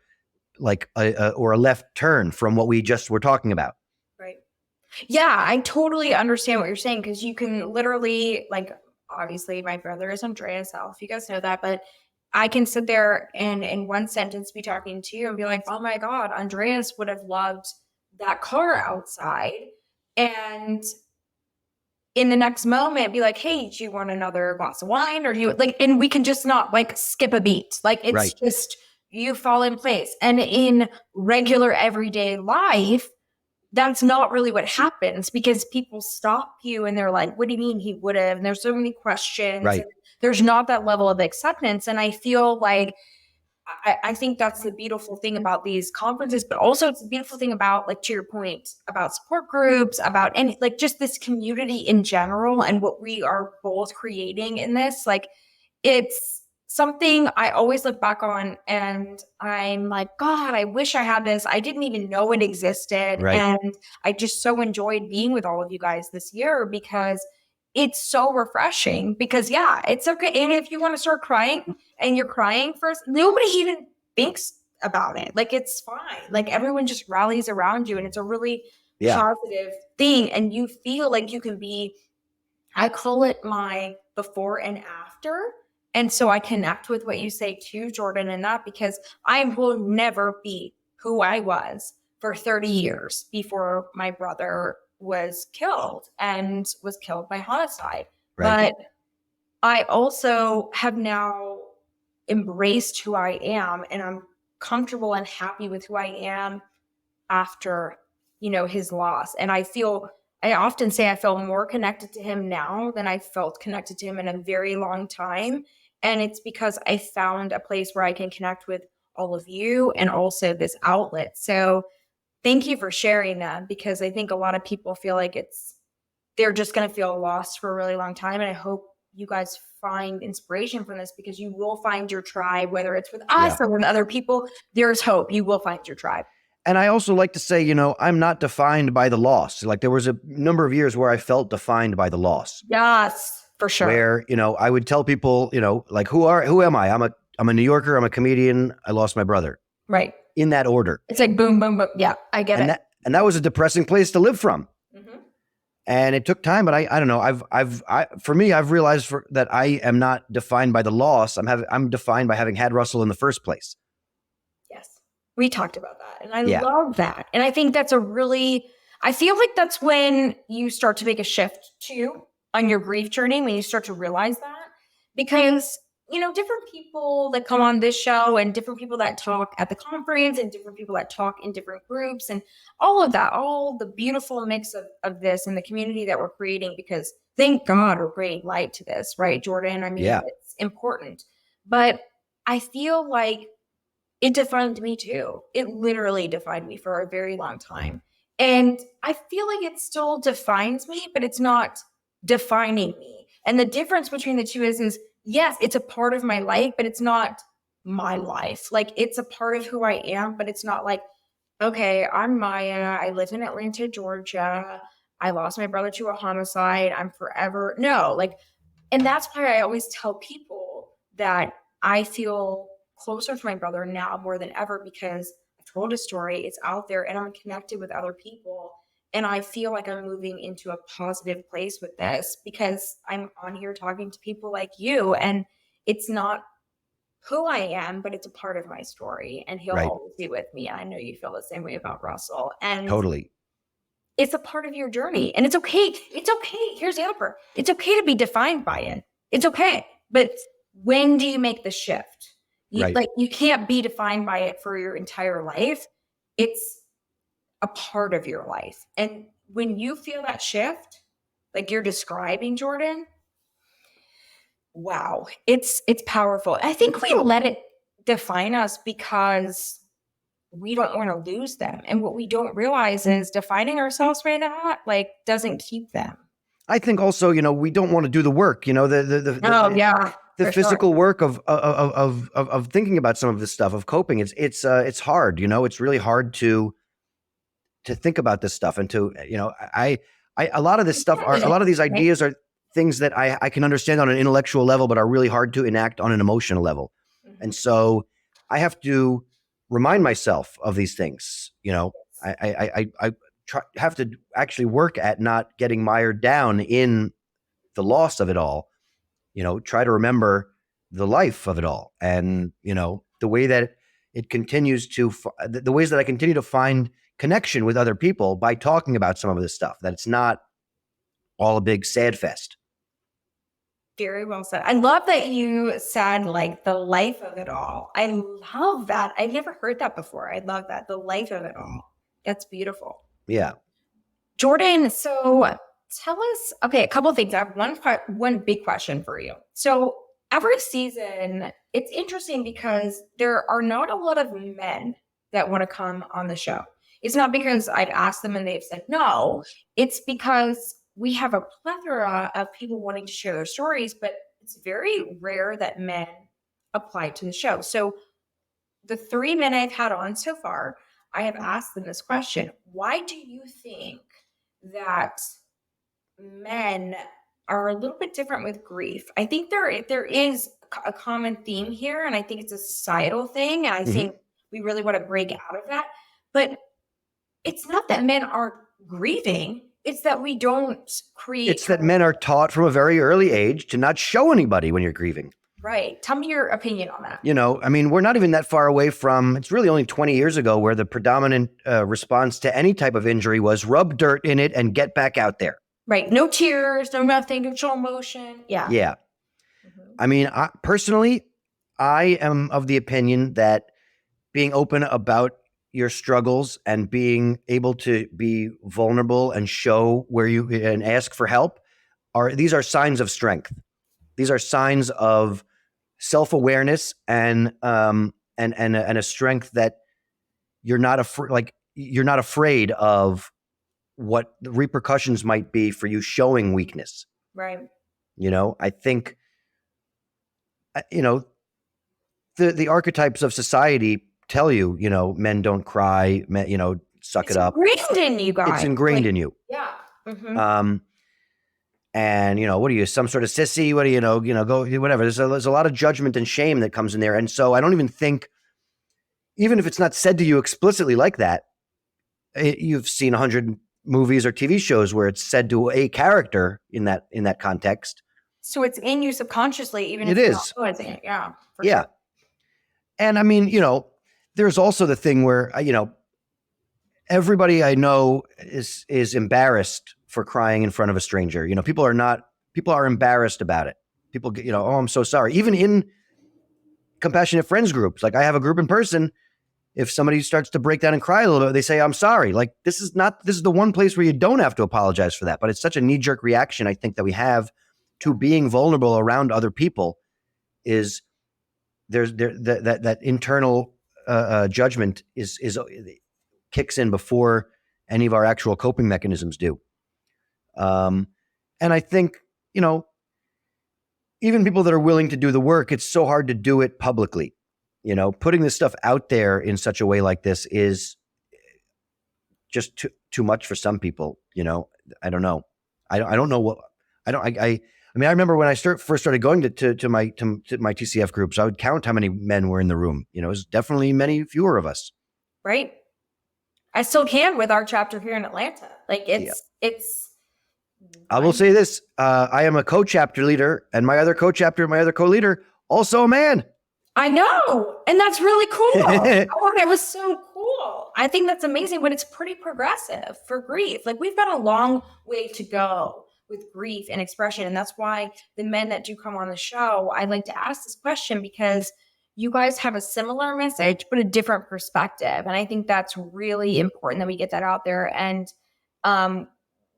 like a left turn from what we just were talking about. Right. Yeah, I totally understand what you're saying, because you can literally, like, obviously my brother is Andreas Elf. You guys know that, but I can sit there and in one sentence be talking to you and be like, oh my God, Andreas would have loved that car outside. And in the next moment be like, hey, do you want another glass of wine? Or do you and we can just not like skip a beat. Like it's right. Just, you fall in place. And in regular everyday life, that's not really what happens, because people stop you and they're like, what do you mean he would have? And there's so many questions. Right. There's not that level of acceptance. And I feel like, I think that's the beautiful thing about these conferences, but also it's a beautiful thing about, like, to your point, about support groups, about any, like, just this community in general and what we are both creating in this. Like, it's something I always look back on and I'm like, God, I wish I had this. I didn't even know it existed. Right. And I just so enjoyed being with all of you guys this year, because it's so refreshing. Because yeah, it's okay. And if you want to start crying and you're crying first, nobody even thinks about it. Like, it's fine. Like, everyone just rallies around you and it's a really positive thing. And you feel like you can be, I call it my before and after. And so I connect with what you say too, Jordan, and that, because I will never be who I was for 30 years before my brother was killed and was killed by homicide. Right. But I also have now embraced who I am, and I'm comfortable and happy with who I am after, his loss. And I often say I feel more connected to him now than I felt connected to him in a very long time. And it's because I found a place where I can connect with all of you and also this outlet. So thank you for sharing that, because I think a lot of people feel like they're just going to feel lost for a really long time. And I hope you guys find inspiration from this, because you will find your tribe, whether it's with us or with other people. There's hope. You will find your tribe. And I also like to say, I'm not defined by the loss. Like, there was a number of years where I felt defined by the loss. Yes, for sure. Where, I would tell people, like, who am I? I'm a New Yorker. I'm a comedian. I lost my brother. Right. in that order. It's like boom, boom, boom. Yeah, I get it. And that was a depressing place to live from. Mm-hmm. And it took time, but I don't know. For me, I've realized that I am not defined by the loss. I'm defined by having had Russell in the first place. Yes. We talked about that. And I Yeah. love that. And I think that's I feel like that's when you start to make a shift too on your grief journey, when you start to realize that. Because, different people that come on this show and different people that talk at the conference and different people that talk in different groups and all of that, all the beautiful mix of this and the community that we're creating, because thank God we're bringing light to this, right, Jordon? I mean, It's important. But I feel like it defined me too. It literally defined me for a very long time. And I feel like it still defines me, but it's not defining me. And the difference between the two is yes, it's a part of my life, but it's not my life. Like, it's a part of who I am, but it's not like, okay, I'm Maya. I live in Atlanta, Georgia. I lost my brother to a homicide. I'm forever. No, and that's why I always tell people that I feel closer to my brother now more than ever, because I've told a story, it's out there, and I'm connected with other people. And I feel like I'm moving into a positive place with this because I'm on here talking to people like you, and it's not who I am, but it's a part of my story, and he'll always be with me. I know you feel the same way about Russell. And Totally. It's a part of your journey, and it's okay. It's okay. Here's the other part. It's okay to be defined by it. It's okay. But when do you make the shift? You can't be defined by it for your entire life. It's a part of your life. And when you feel that shift, like you're describing, Jordon, wow, it's powerful. I think we let it define us because we don't want to lose them. And what we don't realize is defining ourselves right now, doesn't keep them. I think also, we don't want to do the work, the physical work of thinking about some of this stuff, of coping. It's hard, it's really hard to think about this stuff, and to, a lot of this stuff a lot of these ideas are things that I can understand on an intellectual level, but are really hard to enact on an emotional level. Mm-hmm. And so I have to remind myself of these things. I have to actually work at not getting mired down in the loss of it all, try to remember the life of it all. And, the way that it continues to, the ways that I continue to find connection with other people by talking about some of this stuff, that it's not all a big sad fest. Very well said. I love that you said the life of it all. I love that. I've never heard that before. I love that. The life of it all. That's beautiful. Yeah. Jordon, so tell us, okay, a couple of things. I have one big question for you. So every season, it's interesting because there are not a lot of men that want to come on the show. It's not because I've asked them and they've said no. It's because we have a plethora of people wanting to share their stories, but it's very rare that men apply to the show. So the 3 men I've had on so far, I have asked them this question. Why do you think that men are a little bit different with grief? I think there is a common theme here, and I think it's a societal thing, and I think we really want to break out of that. But it's not that men aren't grieving. It's that we don't create. It's that men are taught from a very early age to not show anybody when you're grieving. Right. Tell me your opinion on that. We're not even that far away from, it's really only 20 years ago where the predominant response to any type of injury was rub dirt in it and get back out there. Right. No tears, no nothing, no show emotion. Yeah. Yeah. Mm-hmm. Personally, I am of the opinion that being open about your struggles and being able to be vulnerable and show where and ask for help these are signs of strength. These are signs of self-awareness and a strength that you're not afraid of what the repercussions might be for you showing weakness. Right. I think the archetypes of society tell you, men don't cry, men, suck it up. It's ingrained in you guys. It's ingrained in you. Yeah. Mm-hmm. And, what are you, some sort of sissy? What do go, whatever. There's a lot of judgment and shame that comes in there. And so I don't even think, even if it's not said to you explicitly like that, you've seen 100 movies or TV shows where it's said to a character in that context. So it's in you subconsciously, even It if you're is. not realizing it. Yeah. Yeah. Sure. And I mean, there's also the thing where, everybody I know is embarrassed for crying in front of a stranger. People are embarrassed about it. People get, oh, I'm so sorry. Even in compassionate friends groups, like I have a group in person. If somebody starts to break down and cry a little bit, they say, I'm sorry. Like this is the one place where you don't have to apologize for that. But it's such a knee-jerk reaction, I think, that we have to being vulnerable around other people is that internal judgment is kicks in before any of our actual coping mechanisms do. And I think, even people that are willing to do the work, it's so hard to do it publicly. Putting this stuff out there in such a way like this is just too much for some people. I don't know. I don't know what I remember when I first started going to my TCF groups, I would count how many men were in the room. It was definitely many fewer of us. Right. I still can with our chapter here in Atlanta. Like it's. I will say this: I am a co-chapter leader, and my other co-chapter, my other co-leader, also a man. I know, and that's really cool. Oh, that was so cool. I think that's amazing, but it's pretty progressive for grief. Like we've got a long way to go with grief and expression, and that's why the men that do come on the show, I like to ask this question because you guys have a similar message, but a different perspective, and I think that's really important that we get that out there and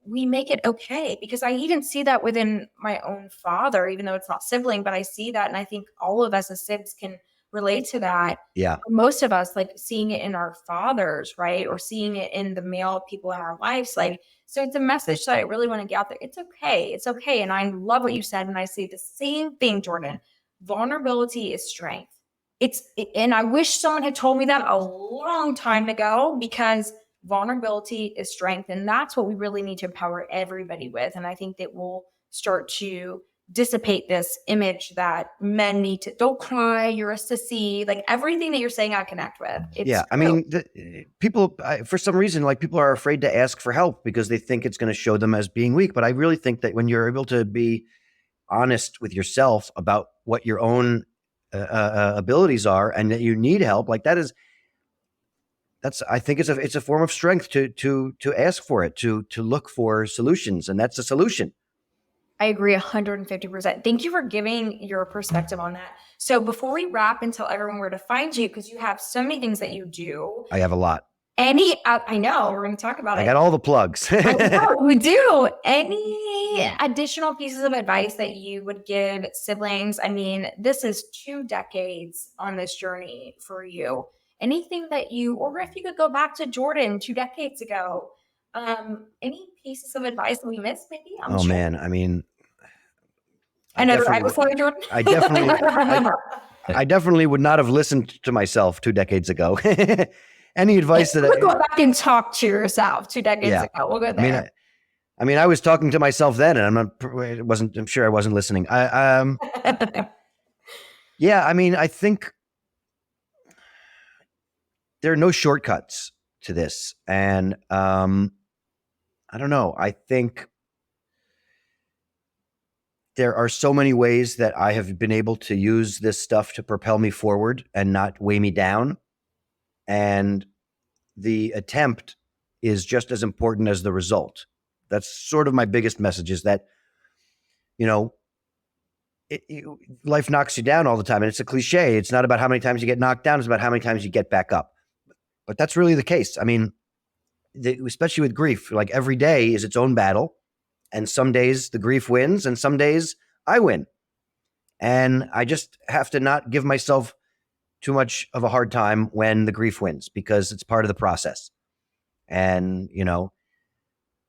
we make it okay, because I even see that within my own father, even though it's not sibling, but I see that. And I think all of us as sibs can relate to that. Yeah. Most of us, like seeing it in our fathers, right? Or seeing it in the male people in our lives. Like, so it's a message that I really want to get out there. It's okay. It's okay. And I love what you said. And I say the same thing, Jordon. Vulnerability is strength. And I wish someone had told me that a long time ago, because vulnerability is strength. And that's what we really need to empower everybody with. And I think that we'll start to dissipate this image that men need to, don't cry, you're a sissy, like everything that you're saying I connect with. Yeah. I mean, people, for some reason, like people are afraid to ask for help because they think it's going to show them as being weak. But I really think that when you're able to be honest with yourself about what your own abilities are and that you need help, like I think it's a form of strength to ask for it, to look for solutions. And that's a solution. I agree 150%. Thank you for giving your perspective on that. So before we wrap and tell everyone where to find you, because you have so many things that you do. I have a lot. I know, we're going to talk about it. I got all the plugs. I know, we do. Any additional pieces of advice that you would give siblings? I mean, this is 2 decades on this journey for you. Anything that or if you could go back to Jordon 2 decades ago, any pieces of advice that we missed maybe? Man. I mean, I Jordon. I definitely would not have listened to myself 2 decades ago. Any advice that we'll go back and talk to yourself 2 decades ago. We'll go there. I mean, I was talking to myself then, and I'm sure I wasn't listening. Yeah, I mean, I think there are no shortcuts to this. And I don't know. I think there are so many ways that I have been able to use this stuff to propel me forward and not weigh me down. And the attempt is just as important as the result. That's sort of my biggest message, is that, life knocks you down all the time. And it's a cliche. It's not about how many times you get knocked down. It's about how many times you get back up. But that's really the case. I mean, especially with grief, like every day is its own battle. And some days the grief wins and some days I win. And I just have to not give myself too much of a hard time when the grief wins, because it's part of the process. And,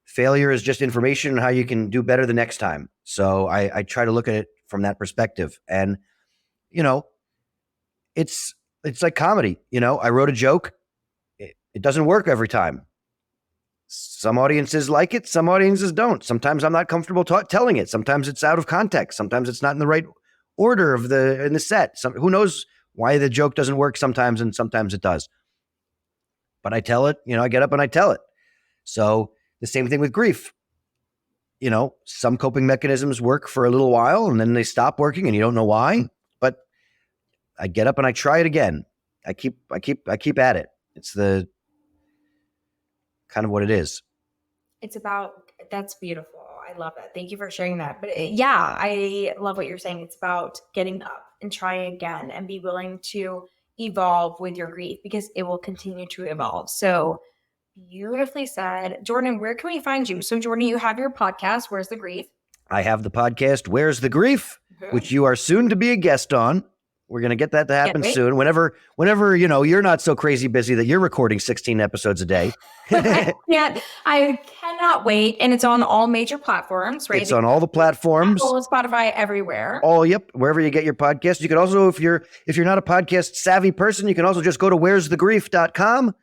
failure is just information on how you can do better the next time. So I try to look at it from that perspective. And, it's like comedy. I wrote a joke. It doesn't work every time. Some audiences like it. Some audiences don't. Sometimes I'm not comfortable telling it. Sometimes it's out of context. Sometimes it's not in the right order in the set. Who knows why the joke doesn't work sometimes and sometimes it does. But I tell it, I get up and I tell it. So the same thing with grief. Some coping mechanisms work for a little while and then they stop working and you don't know why. But I get up and I try it again. I keep at it. It's the kind of what it is. That's beautiful. I love that. Thank you for sharing that. But yeah, I love what you're saying. It's about getting up and trying again and be willing to evolve with your grief because it will continue to evolve. So beautifully said. Jordon, where can we find you? So Jordon, you have your podcast, Where's the Grief? I have the podcast, Where's the Grief, which you are soon to be a guest on. We're going to get that to happen soon. Whenever, you're not so crazy busy that you're recording 16 episodes a day. I cannot wait. And it's on all major platforms, right? It's on all the platforms. Apple, Spotify, everywhere. Yep. Wherever you get your podcast. You can also, if you're not a podcast savvy person, you can also just go to where'sthegrief.com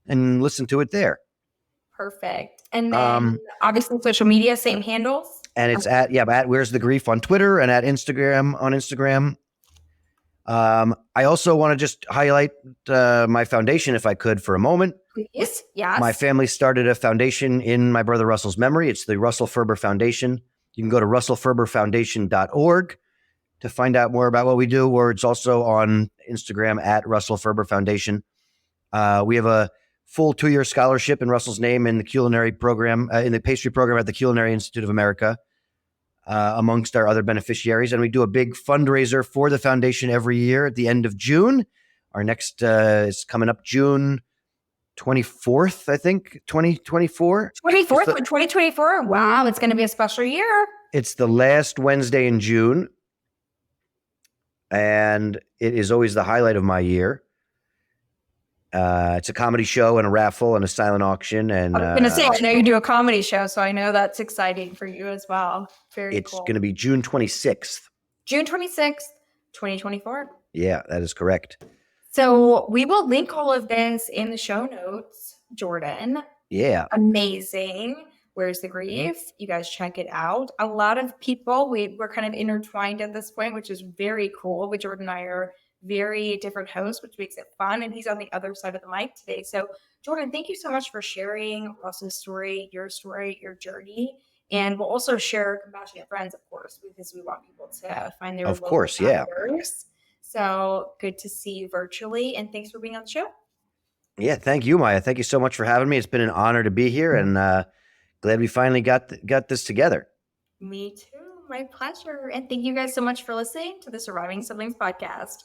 and listen to it there. Perfect. And then obviously social media, same handles. And it's at Where's the Grief on Twitter and at Instagram on Instagram. I also want to just highlight my foundation, if I could, for a moment. Yes. My family started a foundation in my brother Russell's memory. It's the Russell Ferber Foundation. You can go to russellferberfoundation.org to find out more about what we do, or it's also on Instagram at Russell Ferber Foundation. We have a full 2-year scholarship in Russell's name in the culinary program, in the pastry program at the Culinary Institute of America. Amongst our other beneficiaries. And we do a big fundraiser for the foundation every year at the end of June. Our next is coming up June 24th, I think, 2024. 24th, 2024? Wow, it's going to be a special year. It's the last Wednesday in June. And it is always the highlight of my year. It's a comedy show and a raffle and a silent auction. And I was going to say, I know you do a comedy show, so I know that's exciting for you as well. Very it's cool. It's going to be June 26th. June 26th, 2024. Yeah, that is correct. So we will link all of this in the show notes, Jordon. Yeah. Amazing. Where's the Grief? You guys check it out. A lot of people, we're kind of intertwined at this point, which is very cool. But Jordon and I are very different hosts, which makes it fun. And he's on the other side of the mic today. So Jordon, thank you so much for sharing Russell's story, your journey. And we'll also share Compassionate Friends, of course, because we want people to find their local founders. So good to see you virtually. And thanks for being on the show. Yeah, thank you, Maya. Thank you so much for having me. It's been an honor to be here, and glad we finally got this together. Me too. My pleasure. And thank you guys so much for listening to the Surviving Siblings podcast.